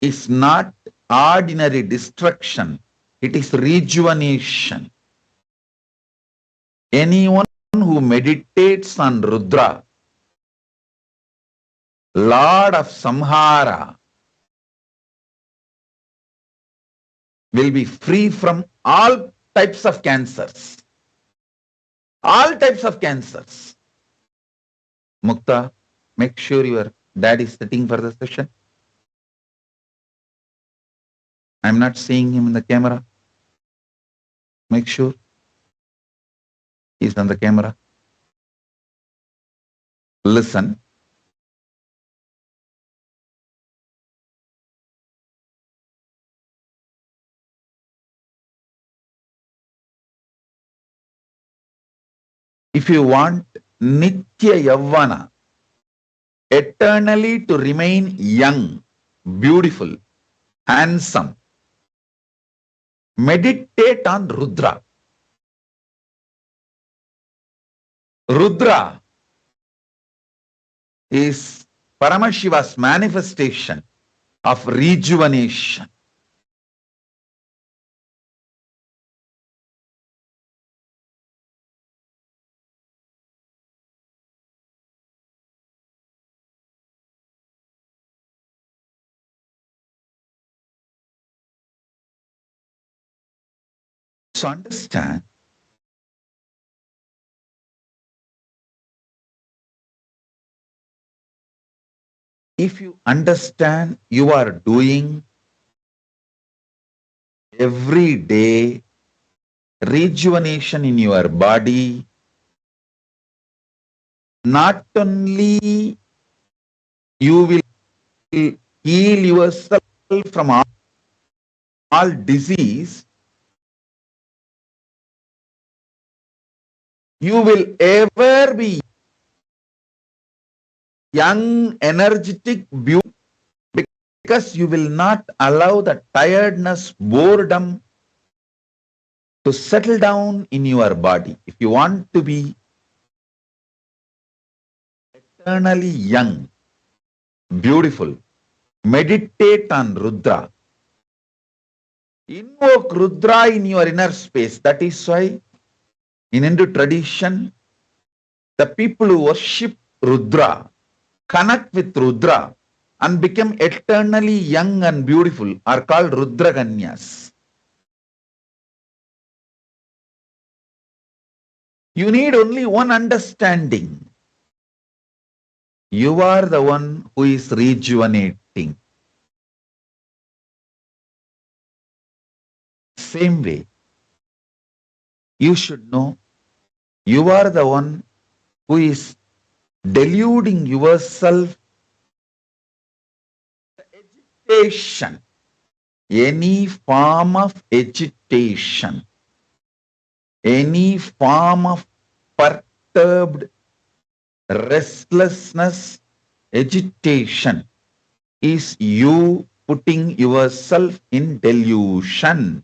Speaker 3: is not ordinary destruction, it is rejuvenation. Anyone who meditates on Rudra, Lord of Samhara, will be free from all types of cancers. All types of cancers. Mukta, make sure your Dad is sitting for the session. I'm not seeing him in the camera. Make sure he's on the camera. Listen. If you want Nitya Yavana, eternally to remain young, beautiful, handsome, meditate on Rudra. Rudra is Paramashiva's manifestation of rejuvenation. So understand, if you understand you are doing every day rejuvenation in your body, not only you will heal yourself from all disease, you will ever be young, energetic, beautiful, because you will not allow the tiredness, boredom to settle down in your body. If you want to be eternally young, beautiful, meditate on Rudra. Invoke Rudra in your inner space. That is why in Hindu tradition, the people who worship Rudra, connect with Rudra, and become eternally young and beautiful are called Rudra Kanyas. You need only one understanding. You are the one who is rejuvenating. Same way, you should know you are the one who is deluding yourself. Agitation, any form of agitation, any form of perturbed restlessness, agitation is you putting yourself in delusion.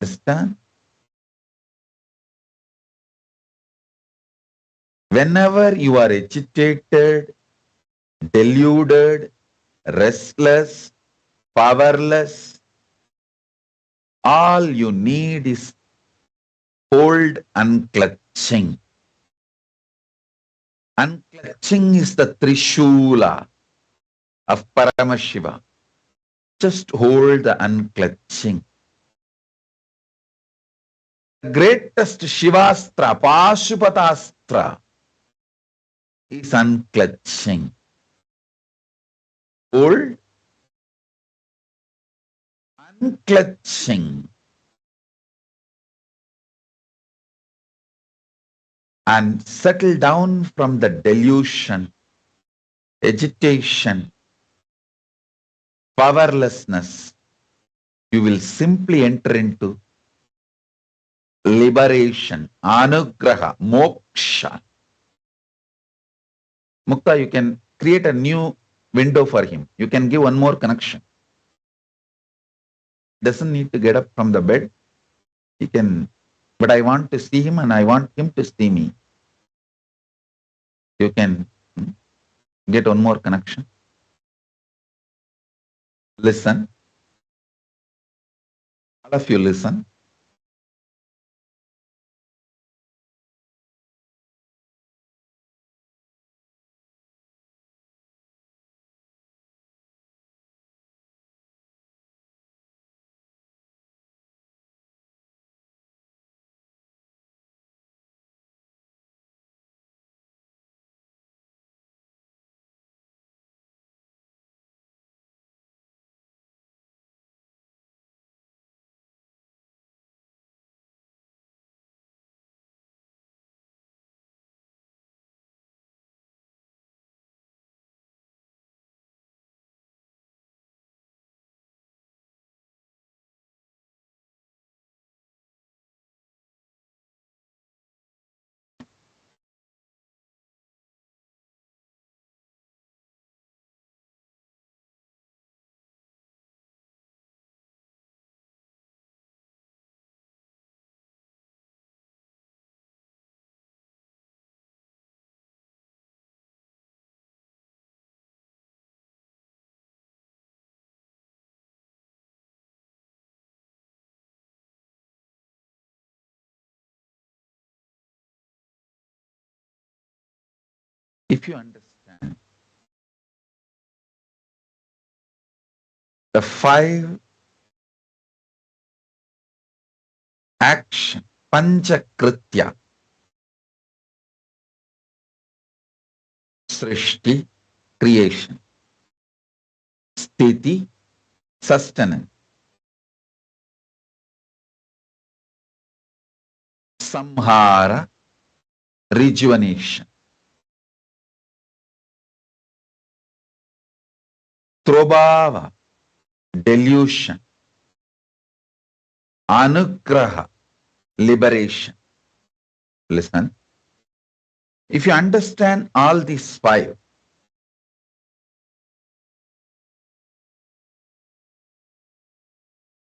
Speaker 3: Understand? Whenever you are agitated, deluded, restless, powerless, all you need is hold unclutching. Unclutching is the Trishula of Paramashiva. Just hold the unclutching. The greatest Shivastra, Pashupatastra, is unclutching. Hold, unclutching, and settle down from the delusion, agitation, powerlessness. You will simply enter into liberation, anugraha, moksha. Mukta, you can create a new window for him. You can give one more connection. Doesn't need to get up from the bed. He can, but I want to see him and I want him to see me. You can get one more connection. Listen. All of you listen. If you understand the 5 action, Panchakritya, Srishti, creation, Sthiti, sustenance, Samhara, rejuvenation, Trobhava, delusion, Anugraha, liberation. Listen, if you understand all these 5,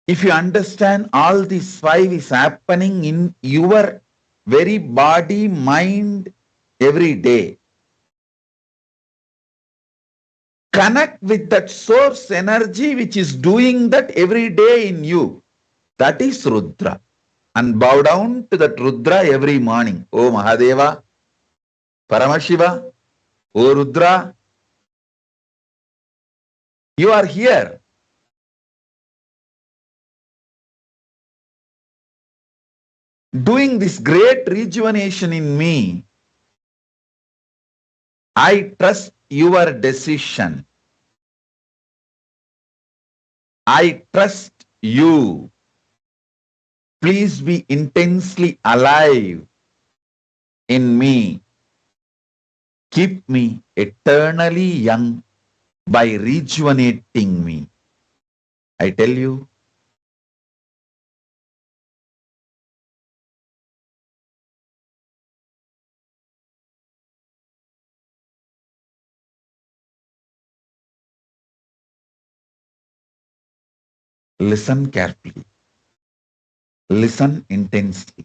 Speaker 3: if you understand all these 5 is happening in your very body, mind, every day, connect with that source energy which is doing that every day in you. That is Rudra. And bow down to that Rudra every morning. Oh Mahadeva, Paramashiva, oh Rudra, you are here. Doing this great rejuvenation in me. I trust your decision. I trust you. Please be intensely alive in me. Keep me eternally young by rejuvenating me. I tell you, listen carefully, listen intensely.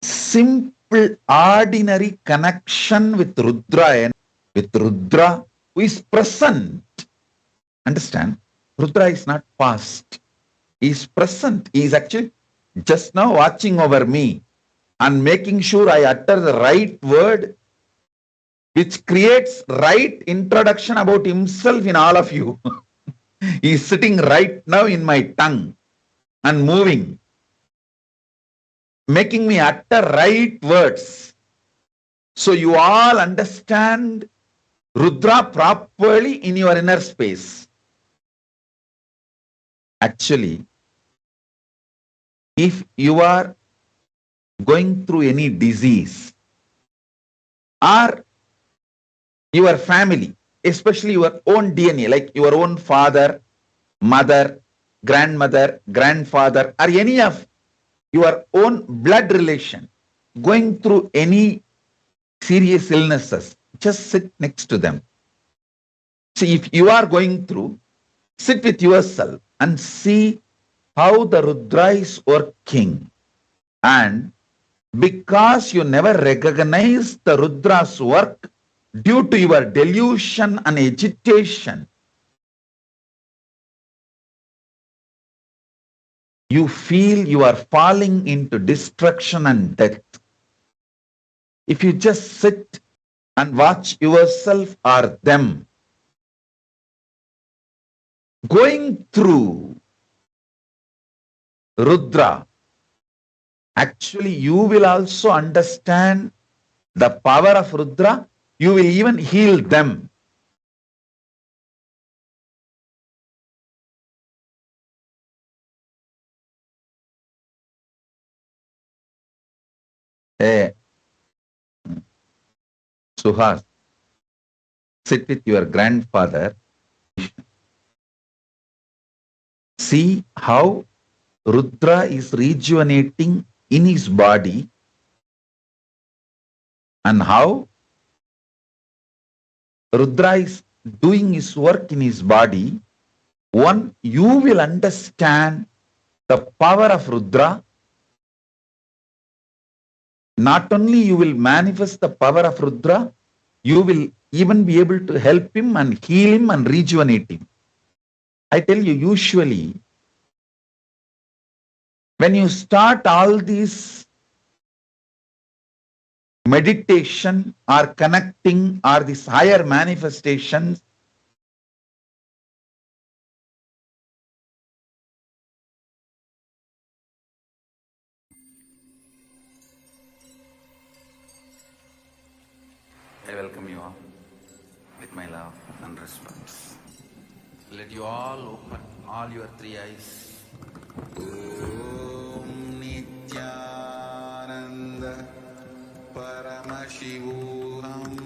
Speaker 3: Simple, ordinary connection with Rudra and with Rudra who is present. Understand? Rudra is not past. He is present. He is actually just now watching over me and making sure I utter the right word which creates right introduction about himself in all of you. He is sitting right now in my tongue and moving, making me utter right words. So you all understand Rudra properly in your inner space. Actually, if you are going through any disease or your family, especially your own DNA, like your own father, mother, grandmother, grandfather, or any of your own blood relation going through any serious illnesses, just sit next to them. See, if you are going through, sit with yourself and see how the Rudra is working. And because you never recognize the Rudra's work due to your delusion and agitation, you feel you are falling into destruction and death. If you just sit and watch yourself or them going through Rudra, actually you will also understand the power of Rudra. You will even heal them. Hey, Suhas, sit with your grandfather. See how Rudra is rejuvenating in his body and how Rudra is doing his work in his body. One, you will understand the power of Rudra. Not only you will manifest the power of Rudra, you will even be able to help him and heal him and rejuvenate him. I tell you, usually When you start all these meditation or connecting or these higher manifestations, I welcome you all with my love and respect. Let you all open all your three eyes. Om Nithyananda Paramashivam.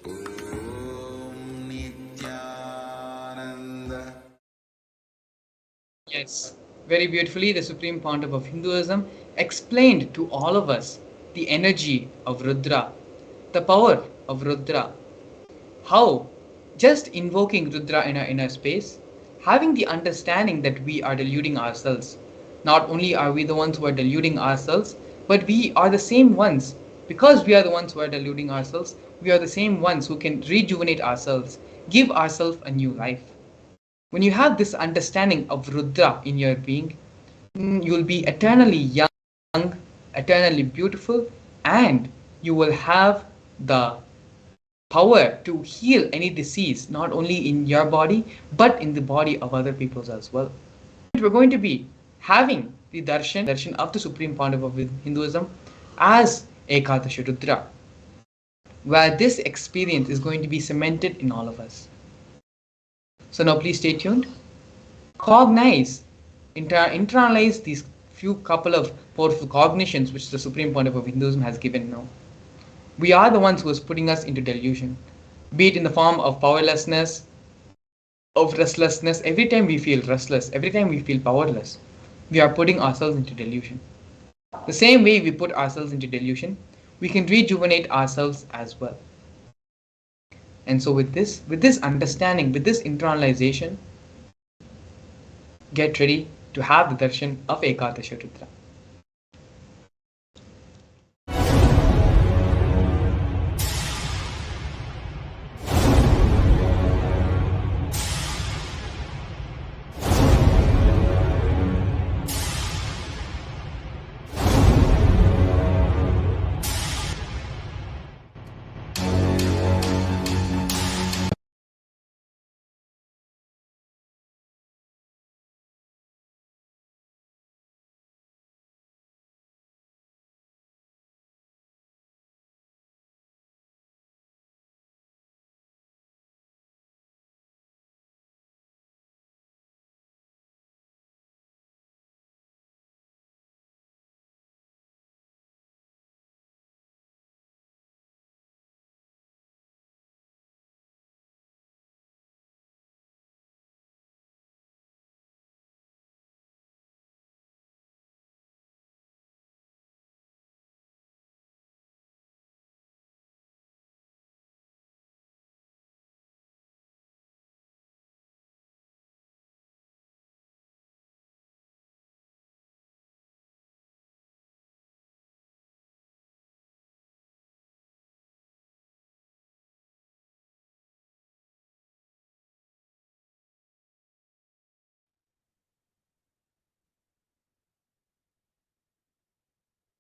Speaker 3: Om Nithyananda.
Speaker 1: Yes, very beautifully, the Supreme Pontiff of Hinduism explained to all of us the energy of Rudra, the power of Rudra, how just invoking Rudra in our inner space, having the understanding that we are deluding ourselves. Not only are we the ones who are deluding ourselves, but we are the same ones. Because we are the ones who are deluding ourselves, we are the same ones who can rejuvenate ourselves, give ourselves a new life. When you have this understanding of Rudra in your being, you'll be eternally young, eternally beautiful, and you will have the power to heal any disease, not only in your body, but in the body of other people's as well. We're going to be having the Darshan of the Supreme Pontiff of Hinduism as Ekadasha Rudra, where this experience is going to be cemented in all of us. So now please stay tuned. Cognize, internalize these few couple of powerful cognitions which the Supreme Pontiff of Hinduism has given now. We are the ones who is putting us into delusion, be it in the form of powerlessness, of restlessness. Every time we feel restless, every time we feel powerless, we are putting ourselves into delusion. The same way we put ourselves into delusion, we can rejuvenate ourselves as well. And so with this understanding, with this internalization, get ready to have the darshan of Ekadasha Rudra.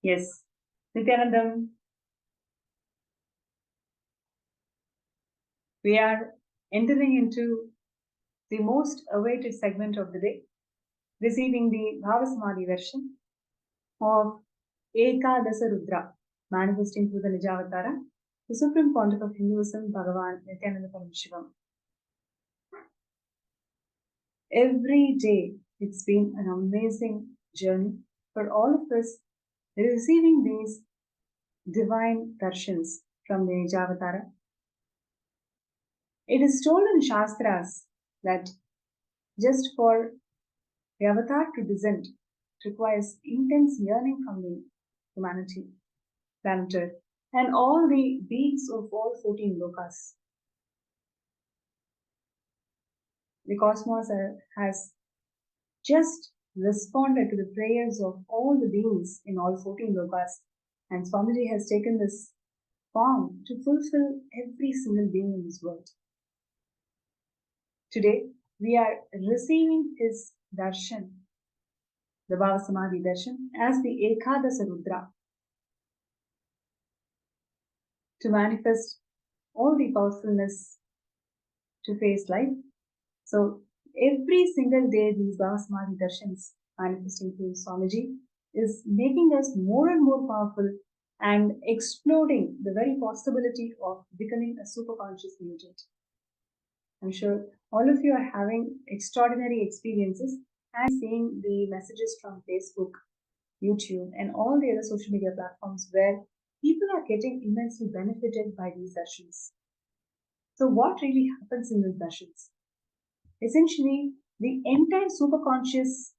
Speaker 6: Yes, Nithyanandam, we are entering into the most awaited segment of the day, receiving the Bhava Samadhi version of Ekadasha Rudra, manifesting through the Nijavatara, the Supreme Pontiff of Hinduism, Bhagavan Nithyananda Paramashivam. Every day, it's been an amazing journey for all of us receiving these divine darshans from the Nijavatara. It is told in Shastras that just for the avatar to descend requires intense yearning from the humanity, planet Earth, and all the beings of all 14 lokas. The cosmos has just responded to the prayers of all the beings in all 14 lokas, and Swamiji has taken this form to fulfill every single being in this world. Today, we are receiving his Darshan, the Bhava Samadhi Darshan, as the Ekadasha Rudra to manifest all the powerfulness to face life. So, every single day, these Bhava Samadhi Darshans manifesting through Swamiji is making us more and more powerful and exploding the very possibility of becoming a super conscious mutant. I'm sure all of you are having extraordinary experiences and seeing the messages from Facebook, YouTube, and all the other social media platforms where people are getting immensely benefited by these sessions. So, what really happens in these sessions? Essentially, the entire superconscious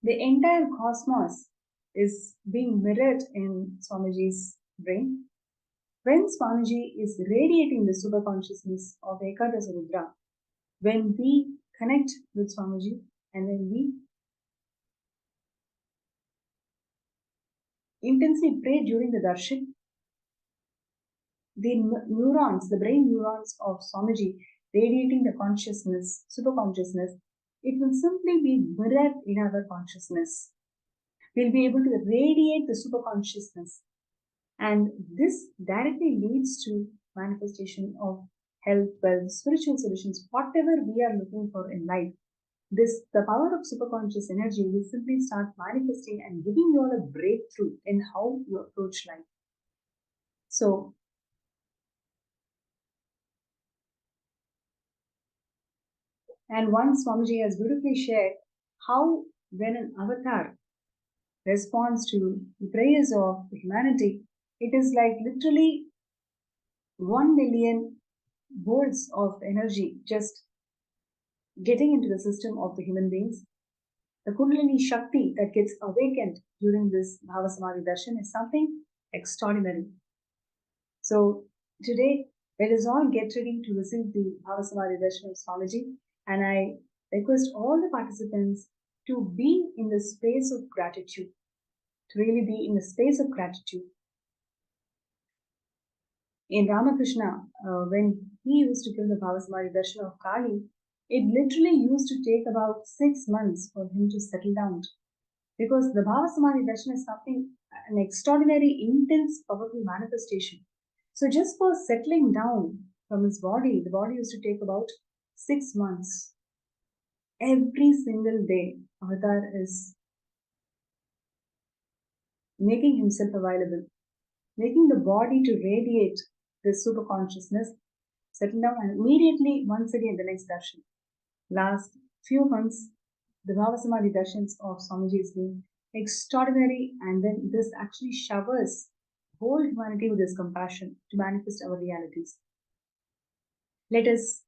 Speaker 6: the entire cosmos is being mirrored in Swamiji's brain. When Swamiji is radiating the super consciousness of Ekadasha Rudra, when we connect with Swamiji and when we intensely pray during the darshan, the neurons, the brain neurons of Swamiji radiating the consciousness, super consciousness, it will simply be mirrored in our consciousness. We'll be able to radiate the super consciousness, and this directly leads to manifestation of health, wealth, spiritual solutions, whatever we are looking for in life. The power of superconscious energy will simply start manifesting and giving you all a breakthrough in how you approach life. So, and once Swamiji has beautifully shared how when an avatar responds to the prayers of humanity, it is like literally 1 million volts of energy just getting into the system of the human beings. The Kundalini Shakti that gets awakened during this Bhava Samadhi Darshan is something extraordinary. So today, let us all get ready to receive the Bhava Samadhi Darshan of Swamiji, and I request all the participants to be in the space of gratitude, to really be in the space of gratitude. In Ramakrishna, when he used to give the Bhava Samadhi Darshan of Kali, it literally used to take about 6 months for him to settle down, because the Bhava Samadhi Darshan is something, an extraordinary, intense, powerful manifestation. So just for settling down from his body, the body used to take about 6 months. Every single day, Avatar is making himself available, making the body to radiate this super consciousness, settle down, and immediately, once again, the next darshan. Last few months, the Bhava Samadhi darshans of Swamiji has been extraordinary, and then this actually showers whole humanity with this compassion to manifest our realities. Let us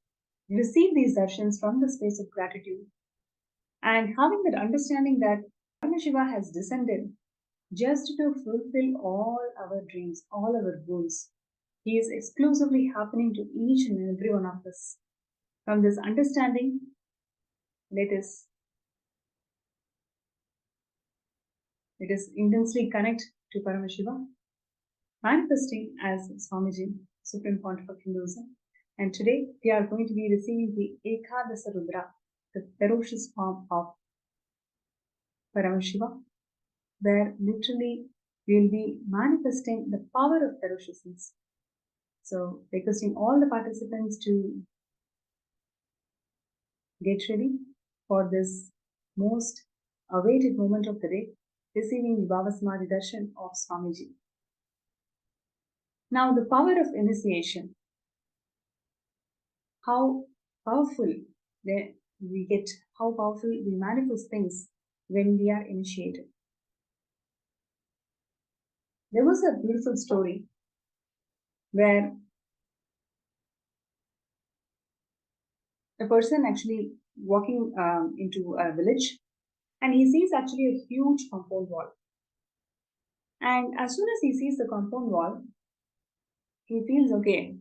Speaker 6: receive these darshans from the space of gratitude and having that understanding that Paramashiva has descended just to fulfill all our dreams, all our goals. He is exclusively happening to each and every one of us. From this understanding, let us intensely connect to Paramashiva, manifesting as Swamiji, Supreme Pontiff of Hinduism. And today we are going to be receiving the Ekadasha Rudra, the ferocious form of Paramashiva, where literally we will be manifesting the power of ferociousness. So, requesting all the participants to get ready for this most awaited moment of the day, receiving the Bhava Samadhi Darshan of Swamiji. Now, the power of initiation. How powerful we get, how powerful we manifest things when we are initiated. There was a beautiful story where a person actually walking into a village, and he sees actually a huge compound wall. And as soon as he sees the compound wall, he feels, okay,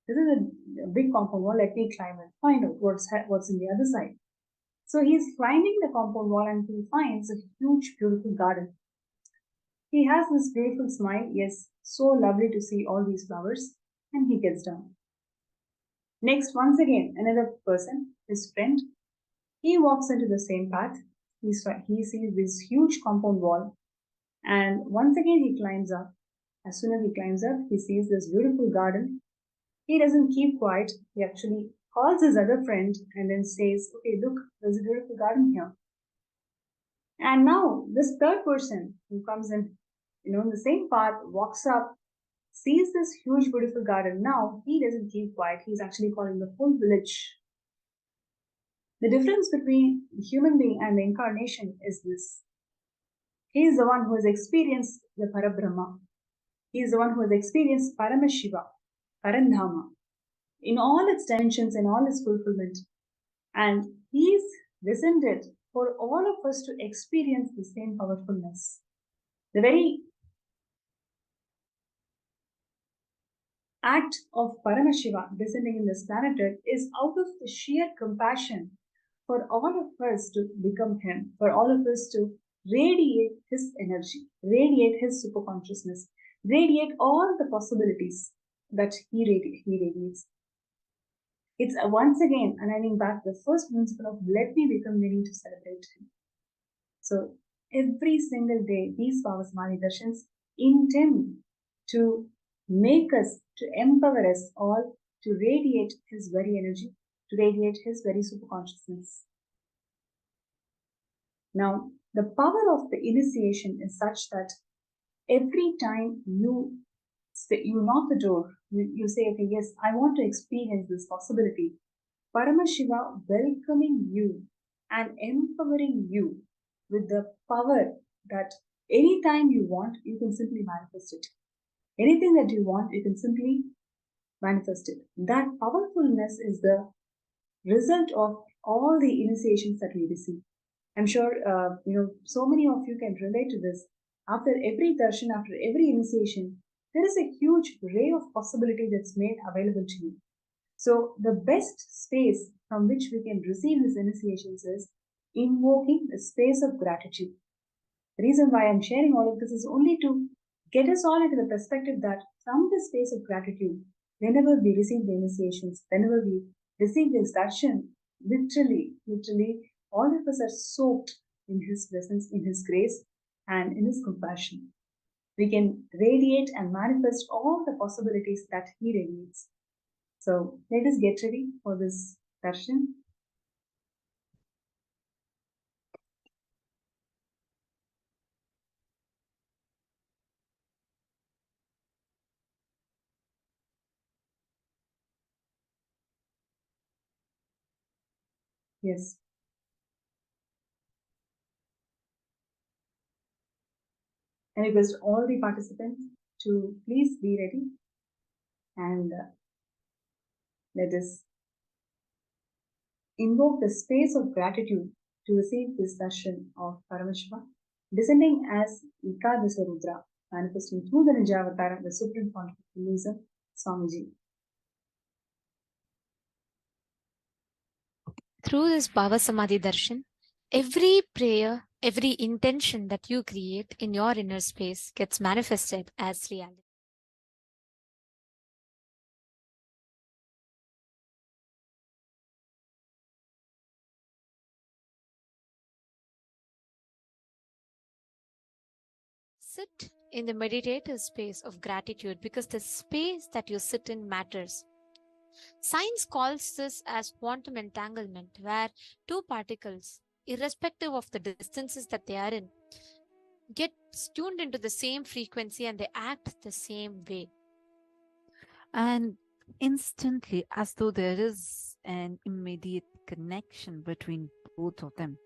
Speaker 6: this is a big compound wall, let me climb and find out what's in the other side. So he's climbing the compound wall and he finds a huge, beautiful garden. He has this beautiful smile. Yes, so lovely to see all these flowers. And he gets down. Next, once again, another person, his friend, he walks into the same path. He sees this huge compound wall. And once again, he climbs up. As soon as he climbs up, he sees this beautiful garden. He doesn't keep quiet. He actually calls his other friend and then says, "Okay, look, there's a beautiful garden here." And now this third person who comes in, in the same path, walks up, sees this huge, beautiful garden. Now he doesn't keep quiet. He's actually calling the whole village. The difference between the human being and the incarnation is this. He is the one who has experienced the Parabrahma. He is the one who has experienced Paramashiva, Parandhama, in all its dimensions and all its fulfillment. And he is descended for all of us to experience the same powerfulness. The very act of Paramashiva descending in this planet Earth is out of the sheer compassion for all of us to become Him, for all of us to radiate His energy, radiate His superconsciousness, radiate all the possibilities that He radiates. It's once again aligning back the first principle of let me become many to celebrate Him. So every single day, these Bhava Samadhi Darshans intend to make us, to empower us all to radiate His very energy, to radiate His very superconsciousness. Now, the power of the initiation is such that every time you knock the door, you say, okay, yes, I want to experience this possibility. Paramashiva welcoming you and empowering you with the power that anytime you want, you can simply manifest it. Anything that you want, you can simply manifest it. That powerfulness is the result of all the initiations that we receive. I'm sure, so many of you can relate to this. After every darshan, after every initiation, there is a huge ray of possibility that's made available to you. So the best space from which we can receive these initiations is invoking the space of gratitude. The reason why I'm sharing all of this is only to get us all into the perspective that from the space of gratitude, whenever we receive the initiations, whenever we receive this darshan, literally, all of us are soaked in His presence, in His grace, and in His compassion. We can radiate and manifest all the possibilities that He radiates. So let us get ready for this darshan. Yes. I request all the participants to please be ready and let us invoke the space of gratitude to receive this darshan of Paramashiva, descending as Ekadasha Rudra, manifesting through the Ninja Avatar, the Supreme Pontiff of Hinduism, Swamiji.
Speaker 7: Through this Bhava Samadhi Darshan, every prayer, every intention that you create in your inner space gets manifested as reality. Sit in the meditative space of gratitude because the space that you sit in matters. Science calls this as quantum entanglement, where two particles, irrespective of the distances that they are in, get tuned into the same frequency and they act the same way.
Speaker 8: And instantly, as though there is an immediate connection between both of them,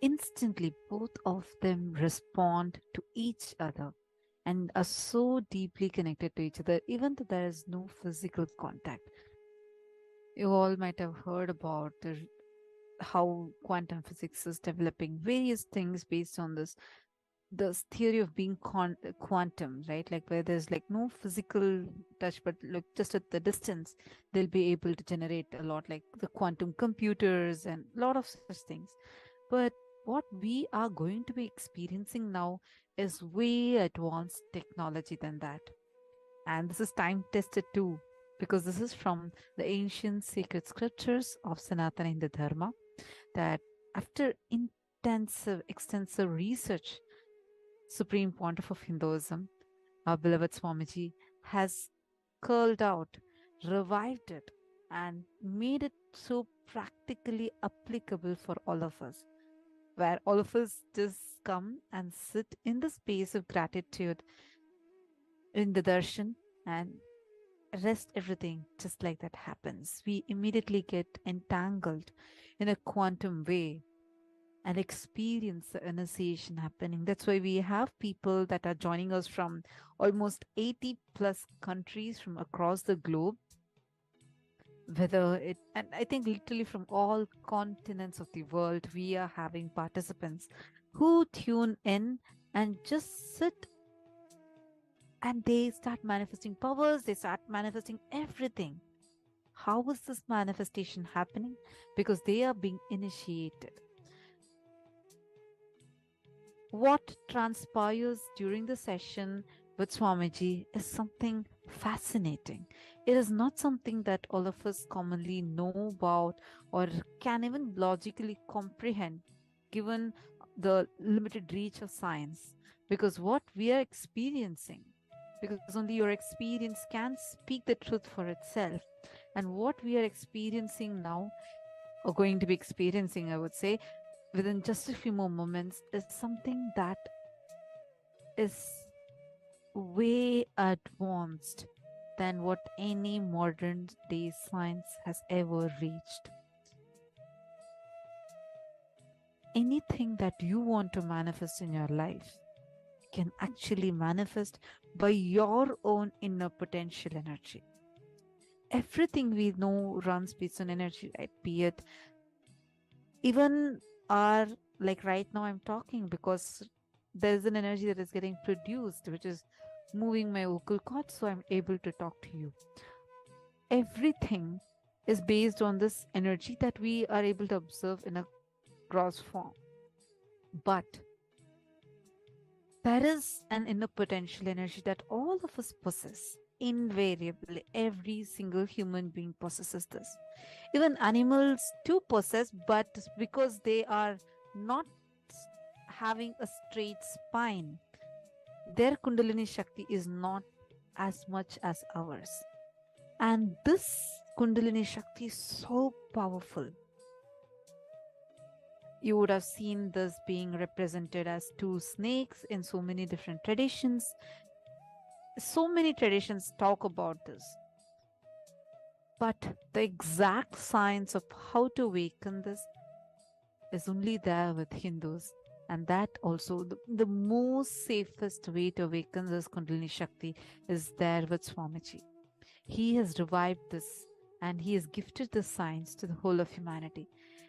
Speaker 8: instantly both of them respond to each other and are so deeply connected to each other, even though there is no physical contact. You all might have heard about how quantum physics is developing various things based on this theory of being quantum, right? Like where there's like no physical touch, but look just at the distance, they'll be able to generate a lot, like the quantum computers and a lot of such things. But what we are going to be experiencing now is way advanced technology than that. And this is time tested too, because this is from the ancient sacred scriptures of Sanatana Hindu Dharma, that after intensive, extensive research, Supreme Pontiff of Hinduism, our beloved Swamiji, has curled out, revived it, and made it so practically applicable for all of us, where all of us just come and sit in the space of gratitude in the darshan and rest everything just like that happens. We immediately get entangled in a quantum way and experience the initiation happening. That's why we have people that are joining us from almost 80 plus countries from across the globe, whether it, and I think literally from all continents of the world, we are having participants who tune in and just sit, and they start manifesting powers, they start manifesting everything. How is this manifestation happening? Because they are being initiated. What transpires during the session with Swamiji is something fascinating. It is not something that all of us commonly know about or can even logically comprehend, given the limited reach of science. Because what we are experiencing, because only your experience can speak the truth for itself. And what we are experiencing now, or going to be experiencing, I would say, within just a few more moments, is something that is way advanced than what any modern day science has ever reached. Anything that you want to manifest in your life can actually manifest by your own inner potential energy. Everything we know runs based on energy, right? Be it even our, like right now I'm talking because there's an energy that is getting produced, which is moving my vocal cords, so I'm able to talk to you. Everything is based on this energy that we are able to observe in a gross form. But there is an inner potential energy that all of us possess. Invariably, every single human being possesses this. Even animals too possess, but because they are not having a straight spine, their Kundalini Shakti is not as much as ours. And this Kundalini Shakti is so powerful. You would have seen this being represented as two snakes in so many different traditions. So many traditions talk about this. But the exact science of how to awaken this is only there with Hindus. And that also, the most safest way to awaken this Kundalini Shakti is there with Swamiji. He has revived this and he has gifted the science to the whole of humanity.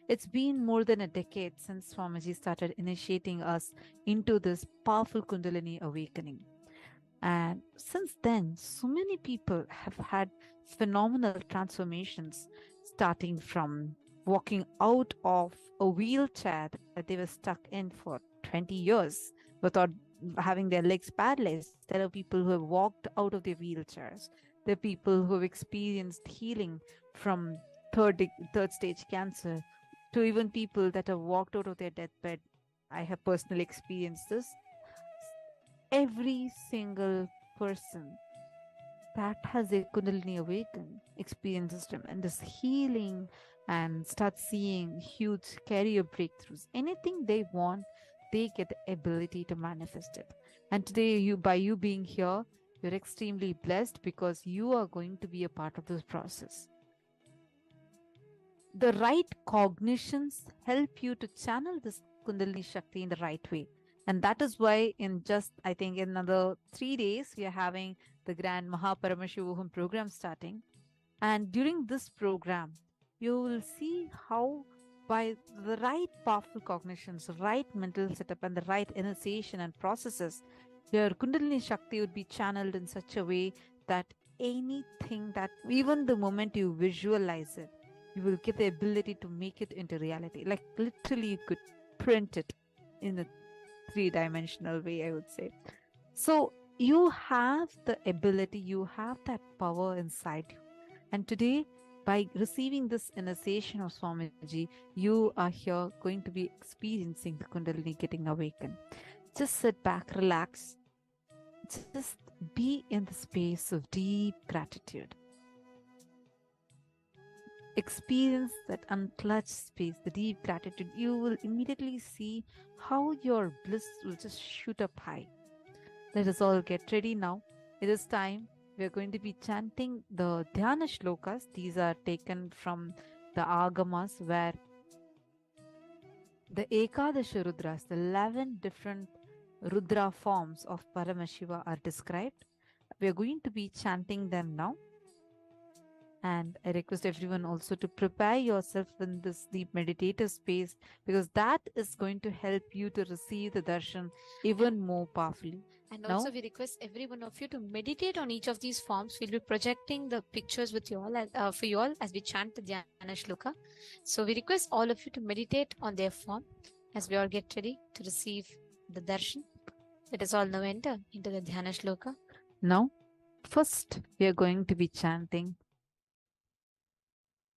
Speaker 8: It's been more than a decade since Swamiji started initiating us into this powerful Kundalini awakening. And since then, so many people have had phenomenal transformations, starting from walking out of a wheelchair that they were stuck in for 20 years without having their legs paralyzed. There are people who have walked out of their wheelchairs. There are people who have experienced healing from third stage cancer, to even people that have walked out of their deathbed. I have personally experienced this. Every single person that has a Kundalini awaken experiences tremendous healing and start seeing huge career breakthroughs. Anything they want, they get the ability to manifest it. And today, by you being here, you're extremely blessed because you are going to be a part of this process. The right cognitions help you to channel this Kundalini Shakti in the right way. And that is why in just, I think, in another 3 days, we are having the grand Paramashivam program starting. And during this program, you will see how by the right powerful cognitions, right mental setup, and the right initiation and processes, your Kundalini Shakti would be channeled in such a way that anything that, even the moment you visualize it, you will get the ability to make it into reality. Like literally, you could print it in a three-dimensional way, I would say. So you have the ability, you have that power inside you. And today, by receiving this initiation of Swamiji, you are here going to be experiencing the Kundalini getting awakened. Just sit back, relax, just be in the space of deep gratitude. Experience that unclutched space, the deep gratitude. You will immediately see how your bliss will just shoot up high. Let us all get ready now. It is time. We are going to be chanting the Dhyana shlokas. These are taken from the Agamas, where the Ekadasha Rudras, the 11 different Rudra forms of Paramashiva, are described. We are going to be chanting them now. And I request everyone also to prepare yourself in this deep meditative space, because that is going to help you to receive the darshan even more powerfully.
Speaker 7: And
Speaker 8: Now,
Speaker 7: also, we request every one of you to meditate on each of these forms. We'll be projecting the pictures with you all for you all as we chant the Dhyana Shloka. So we request all of you to meditate on their form as we all get ready to receive the darshan. Let us all now enter into the Dhyana Shloka.
Speaker 8: now, first we are going to be chanting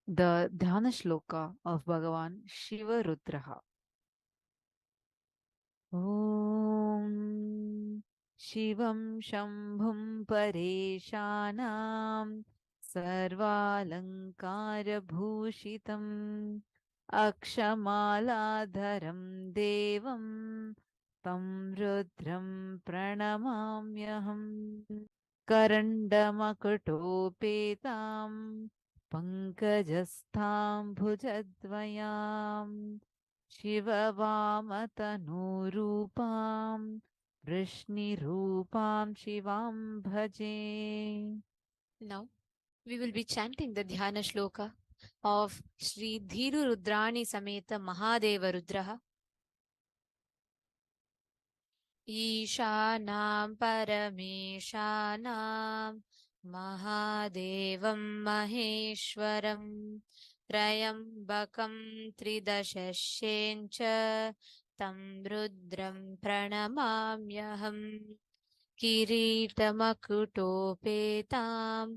Speaker 8: the Dhyana Shloka of Bhagavan Shiva Rudraha. Om Shivam Shambhum Pareshanam Sarvalankara Bhushitam Akshamalaadharam Devam Tam Rudram Pranamamyaham Karandamakutopetam Pankajastham Bhujadvayam Shivavamatanoorupam Vrishni-rupam Shivam bhaje.
Speaker 7: Now, we will be chanting the Dhyana Shloka of Sri Dhiru Rudrani Sameta Mahadeva Rudraha. ईशानां परमेशानां महादेवं महेश्वरं त्रयम्बकं त्रिदशस्येञ्च तं रुद्रं प्रणमाम्यहम् किरीटमकुटोपेताम्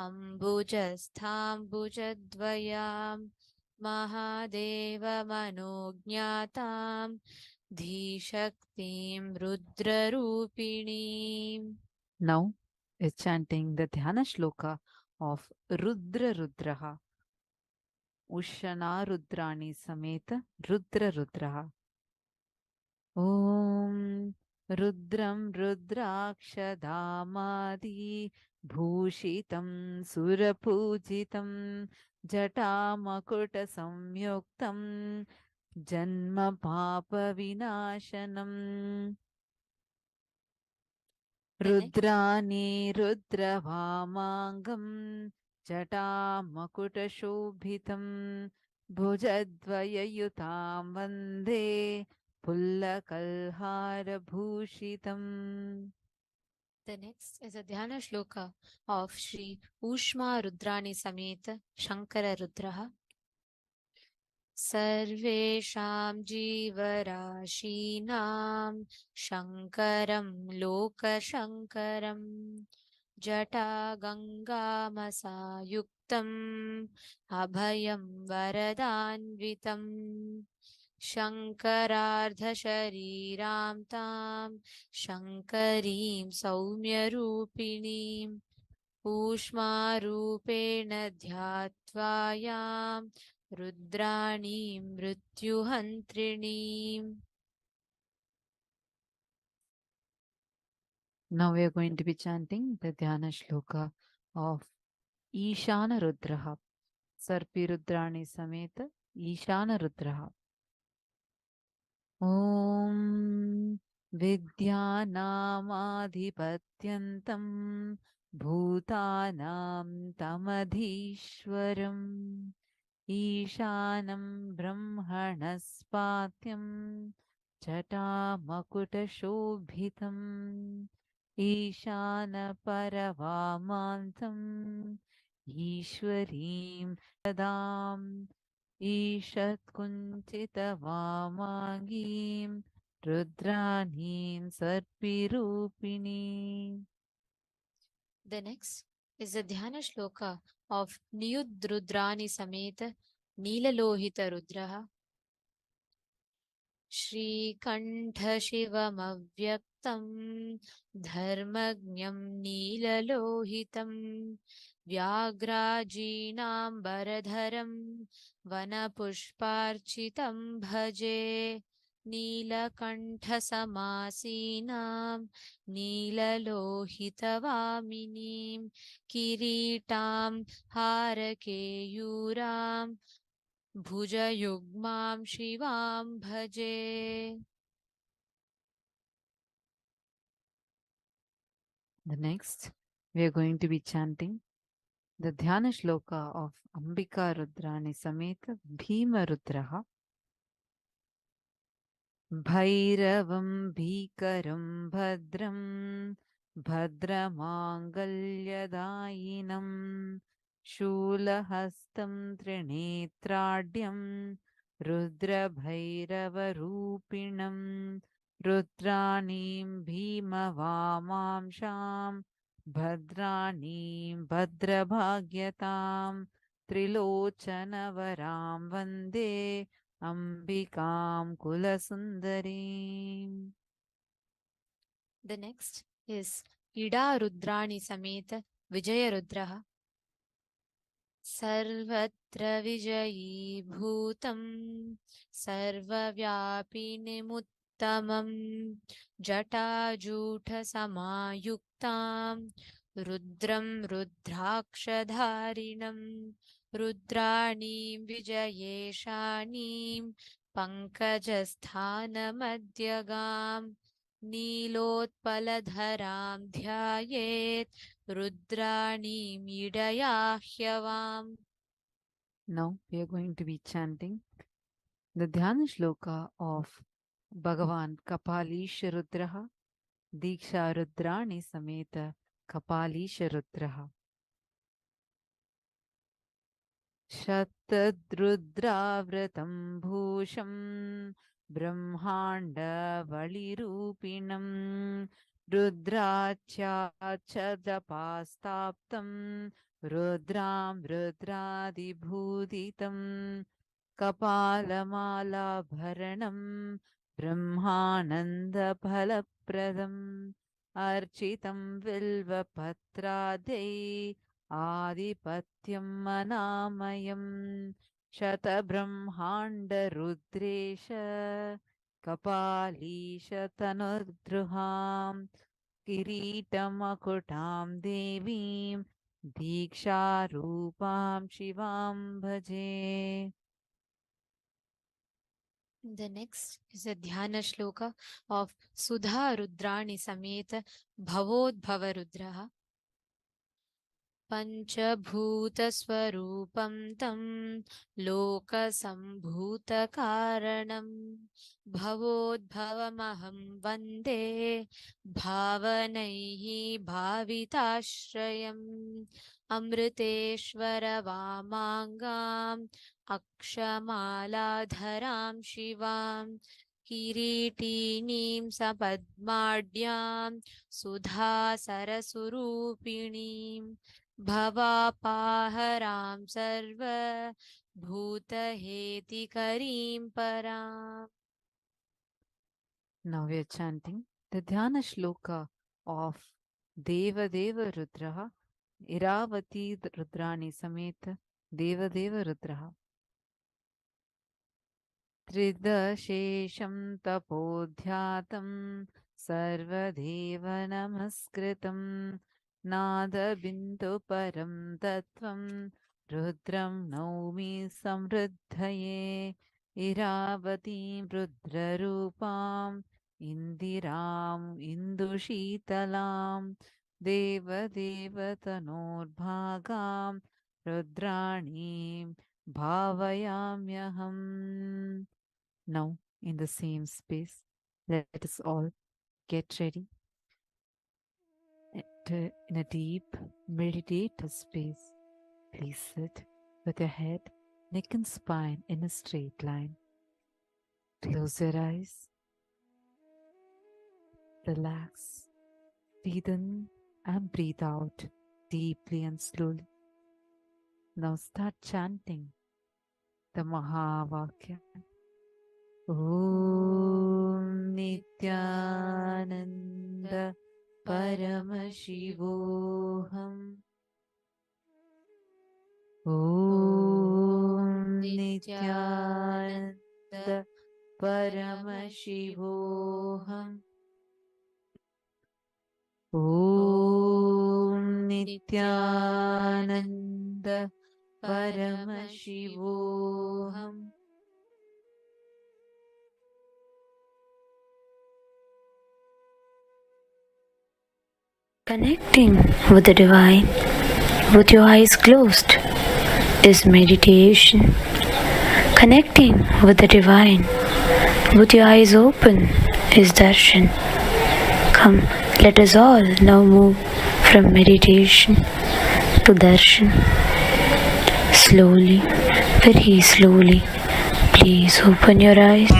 Speaker 7: अम्बुजस्थाम्बुजद्वयां महादेवमनोज्ञाताम् धीशक्तिं रुद्ररूपिणीम्.
Speaker 8: Now is chanting the Dhyana Shloka of Rudra Rudraha. Ushana Rudrani Sameta Rudra Rudraha. Om Rudram Rudrakshadamadi Bhushitam Surapujitam Jatamakuta Samyuktam Janma Papa Vinashanam Rudrani Rudravamangam Jatamakuta Shobhitam Bhujadvayayutam Vande Pullakalhara Bhushitam.
Speaker 7: The next is a Dhyana Shloka of Sri Ushma Rudrani Sameta Shankara Rudraha. सर्वेषां जीवराशीनां शङ्करं लोकशङ्करं जटागङ्गामसायुक्तम् अभयं वरदान्वितं शङ्करार्धशरीरां तां शङ्करीं सौम्यरूपिणीम् ऊष्मारूपेण ध्यात्वा यां रुद्राणीं मृत्युहन्त्रिणीम्.
Speaker 8: Now we are going to be chanting the Dhyana Shloka of Ishana Rudraha. Sarpi Rudrani Sameta Ishana Rudraha. Om Vidyanamaadhipatyantam Bhutanam Tamadhishwaram Ishanam Brahmanaspatyam Jatamakuta-shobhitam Ishana Paravamantam Ishwarim Tadam Ishat Kunchita Vamagim रुद्राणीं सर्पिरूपिणीम्.
Speaker 7: The next is the Dhyana Shloka of Niyudrudrani Sameta Neelalohita Rudraha श्रीकण्ठशिवमव्यक्तं धर्मज्ञं नीललोहितं व्याघ्राजीनाम्बरधरं वनपुष्पार्चितं भजे नीलकण्ठसमासीनां नीललोहितवामिनीं किरीटां हारकेयूरां भुजयुग्मां शिवां भजे.
Speaker 8: The next, we are going to be chanting the Dhyana Shloka of Ambika Rudrani Sameta Bhima Rudraha. भैरवं भीकरं भद्रं भद्रमाङ्गल्यदायिनं शूलहस्तं त्रिनेत्राढ्यं रुद्रभैरवरूपिणं रुद्राणीं भीमवामांशां भद्राणीं भद्रभाग्यतां त्रिलोचनवरां वन्दे Ambikam Kulasundarim.
Speaker 7: The next is Ida Rudrani Sameta Vijaya Rudraha Sarvatra Vijayi Bhutam Sarvavyapinimuttamam Jatajuta Samayuktam Rudram Rudrakshadharinam Rudraणीं विजयेशानीं पङ्कजस्थानमध्यगां नीलोत्पलधरां ध्यायेत् रुद्राणीं इडयाह्यवाम्.
Speaker 8: Now we are going to be chanting the Dhyana Shloka of Bhagavan Kapalisha Rudraha Diksha Rudrani Sameta Kapalisha Rudraha. शतद्रुद्राव्रतं भूषं ब्रह्माण्डबलिरूपिणं रुद्राच्चाचदपास्ताप्तं रुद्रां रुद्रादिभूदितं कपालमालाभरणं ब्रह्मानन्दफलप्रदम् अर्चितं बिल्वपत्रादै आदिपत्यं मनामयं शतब्रह्माण्डरुद्रेश कपालीश तनुर्द्रुहां किरीटमकुटां देवीं दीक्षारूपां शिवां भजे.
Speaker 7: The next is a Dhyana Shloka of Sudha Rudrani Sameta Bhavodbhava Rudraha पञ्चभूतस्वरूपं तं लोकसम्भूतकारणं भवोद्भवमहं वन्दे भावनैः भाविताश्रयम् अमृतेश्वरवामाङ्गाम् अक्षमालाधरां शिवां किरीटिनीं सपद्माढ्यां सुधासरसुरूपिणीं भवापाहरां सर्वभूतहेतिकरीं पराम्.
Speaker 8: Now we are chanting the Dhyana Shloka of Devadeva Rudraha Iravati Rudrani Sameta Devadeva Rudraha. त्रिदशेषं तपोध्यातं सर्वदेव नमस्कृतं नादबिन्दुपरं तत्त्वं रुद्रं नौमि समृद्धये इरावतीं रुद्ररूपाम् इन्दिराम् इन्दुशीतलां देवदेवतनोर्भागां रुद्राणीं भावयाम्यहम्. Now, in the same space, let us all get ready in a deep meditative space. Please sit with your head, neck, and spine in a straight line. Close your eyes Relax. Breathe in and breathe out deeply and slowly. Now start chanting the Mahavakya. Om Nithyananda Paramashivoham. Om Nithyananda Paramashivoham. Om Nithyananda Paramashivoham.
Speaker 9: Connecting with the divine with your eyes closed is meditation. Connecting with the divine with your eyes open is darshan. Come, let us all now move from meditation to darshan. Slowly, very slowly, please open your eyes.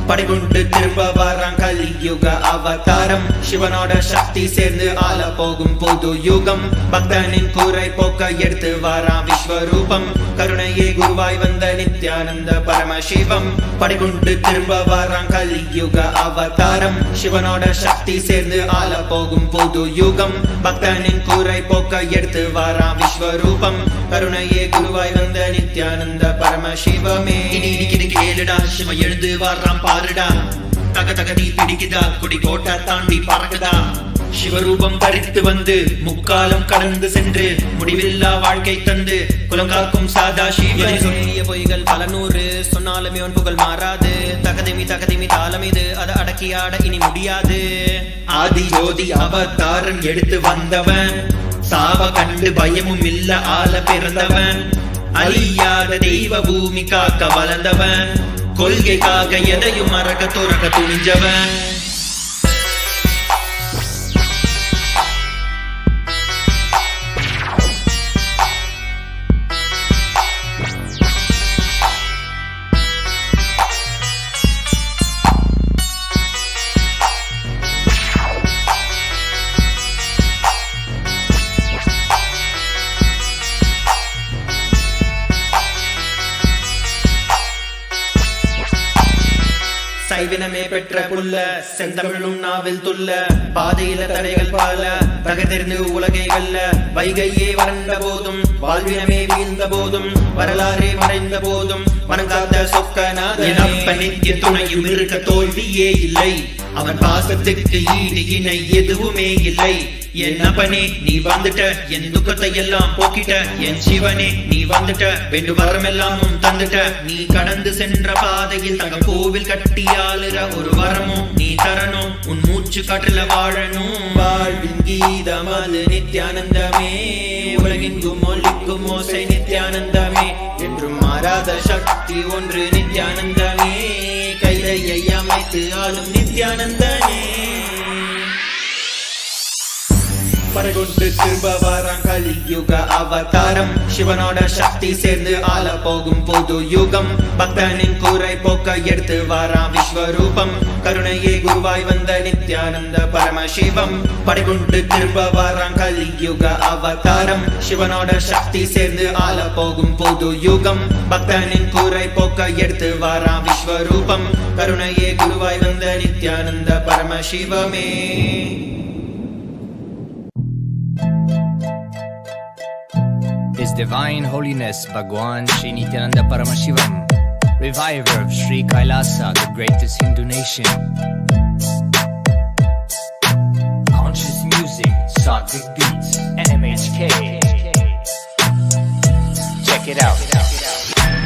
Speaker 10: படைகொண்டு திரும்ப வரான் கலியுக அவதாரம் சிவனோட சக்தி சேர்ந்து ஆள போகும் புது யுகம் பக்தனின் கூரை போக்க எடுத்து வரான் விஸ்வரூபம் கருணையே குருவாய் வந்த நித்யானந்த பரமசிவம் படைகொண்டு திரும்ப வரான் கலியுக அவதாரம் சிவனோட சக்தி சேர்ந்து ஆள போகும் புது யுகம் பக்தனின் கூரை போக்க எடுத்து வரான் விஸ்வரூபம் கருணையே குருவாய் வந்த நித்யானந்த பரமசிவமே இடிக்குது கேளுடா சிவ எழுந்து வரான் பாருடா தக தகதி பிடிக்குதா குடி கோட்டை தாண்டி பறக்குதா சிவரூபம் தரித்து வந்து முக்காலம் கடந்து சென்று முடிவில்லா வாழ்க்கை தந்து குலங்காக்கும் சாதா சிவனை சொல்லிய பொய்கள் பல நூறு சொன்னாலுமே உன் புகழ் மாறாது தகதிமி தாளம் இது அதை அடக்கி ஆட இனி முடியாது ஆதி ஜோதி அவதாரம் எடுத்து வந்தவன் சாவ கண்டு பயமும் இல்ல ஆள பிறந்தவன் அழியாத தெய்வ பூமி காக்க வளர்ந்தவன் கொள்கைக்காக எதையும் மறக்க துறக்க துணிஞ்சவன் சைவினமே பெற்ற புல்ல செந்தமிழும் நாவில் துள்ள பாதையில தடைகள் பால தகதிர்ந்து உலகை வெல்ல வைகையே வறண்ட போதும் வாழ்வினமே வீழ்ந்த போதும் வரலாறே மறைந்த போதும் வணங்காத சொக்கநாதனப்ப நித்திய துணையும் இருக்க தோல்வியே இல்லை அவன் பாசத்துக்கு ஈடு இணை எதுவுமே இல்லை என் அப்பனே நீ வந்துட்ட என் துக்கத்தை எல்லாம் போக்கிட்ட என் சிவனே நீ வந்துட்ட வேண்டும் வரமெல்லாம் தந்துட்ட நீ கடந்து சென்ற பாதையில் தங்க கோவில் கட்டியாளுற ஒரு வரமும் நீ தரணும் உன் மூச்சு காற்றுல வாழணும் வாழ்வின் கீதம் அது நித்யானந்தமே உலகெங்கும் ஒலிக்கும் ஓசை நித்யானந்தமே என்றும் மாறாத சக்தி ஒன்று நித்யானந்தமே கைலையை அமைத்து ஆளும் நித்யானந்தனே படைகொண்டு திரும்ப வரான் கலியுக அவதாரம் சிவனோட சக்தி சேர்ந்து ஆள போகும் புது யுகம் பக்தனின் கூரை போக்க எடுத்து வரான் விஸ்வரூபம் கருணையே குருவாய் வந்த நித்யானந்த பரமசிவம் படைகொண்டு திரும்ப வரான் கலியுக அவதாரம் சிவனோட சக்தி சேர்ந்து ஆள போகும் புது யுகம் பக்தனின் கூரை போக்க எடுத்து வரான் விஸ்வரூபம் கருணையே குருவாய் வந்த Nityananda பரமசிவமே
Speaker 11: His Divine Holiness Bhagwan Sri Nithyananda Paramashivam, reviver of Sri Kailasa, the greatest Hindu nation. Conscious music, Sattvic beats, NMHK. Check it out.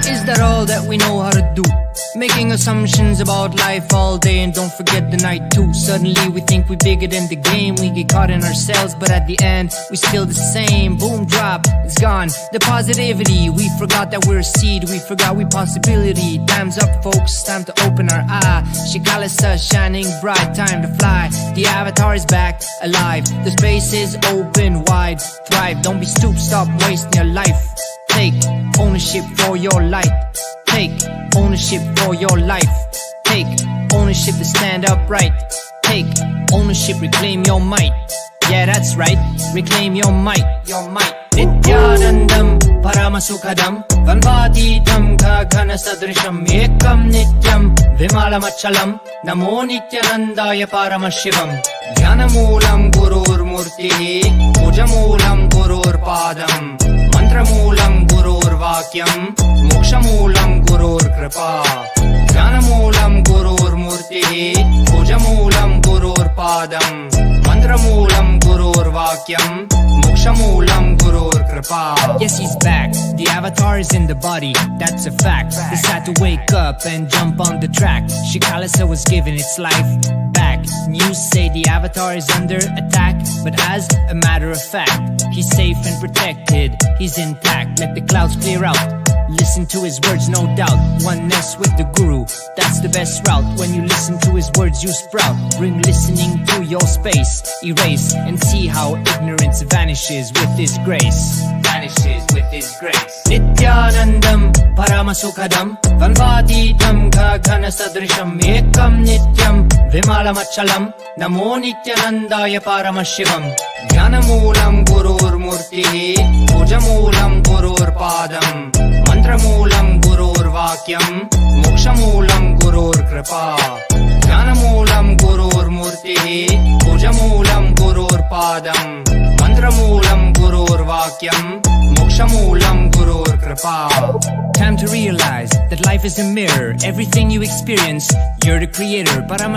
Speaker 11: Is that all that we know how to do? Making assumptions about life all day and don't forget the night too. Suddenly we think we're bigger than the game. We get caught in ourselves, but at the end we still the same. Boom, drop, it's gone. The positivity, we forgot that we're a seed. We forgot we possibility. Time's up, folks, time to open our eye. Ekadasha shining bright, time to fly. The avatar is back, alive. The space is open wide. Thrive, don't be stupid, stop wasting your life. Take ownership for your life. Take ownership for your life. Take ownership to stand upright. Take ownership, reclaim your might. Yeah, that's right, reclaim your might. Your might. Nithyanandam Paramasukhadam Vanvaditam Gagana Sadrisham Ekam Nityam Vimalamachalam Namo Nithyanandaya Paramashivam Jnanamulam Gurur Murti Pujamulam Gurur Padam Mantramulam Gurur Vakyam Mokshamulam Gurur Kripa Jnanamulam Gurur Murti Pujamulam Gurur Padam Mantramulam Gurur Vakyam Mokshamulam Gurur Kripa. Yes, he's back. The avatar is in the body, that's a fact. It's had to wake up and jump on the track. Ekadasha was given its life back. News say the avatar is under attack, but as a matter of fact, he's safe and protected, he's intact. Let the clouds clear out, listen to his words, no doubt. Oneness with the Guru, that's the best route. When you listen to his words, you sprout. Bring listening to your space, erase and see how ignorance vanishes with his grace. Vanishes with his grace. Nithyanandam Paramasukhadam Vanvaditam Gagana Sadrisham Ekam Nityam Vimalamachalam Namo Nithyanandaya Paramashivam Jnanamulam Gurur Murti Pujamulam Gurur Padam Mantramulam Gurur Vakyam Mokshamulam Gurur Kripa Jnanamulam Gurur Murti Pujamulam Gurur Padam Mantramulam Gurur Vakyam Mokshamulam Gurur Kripa. Time to realize that life is a mirror. Everything you experience, you're the creator. Paramashivam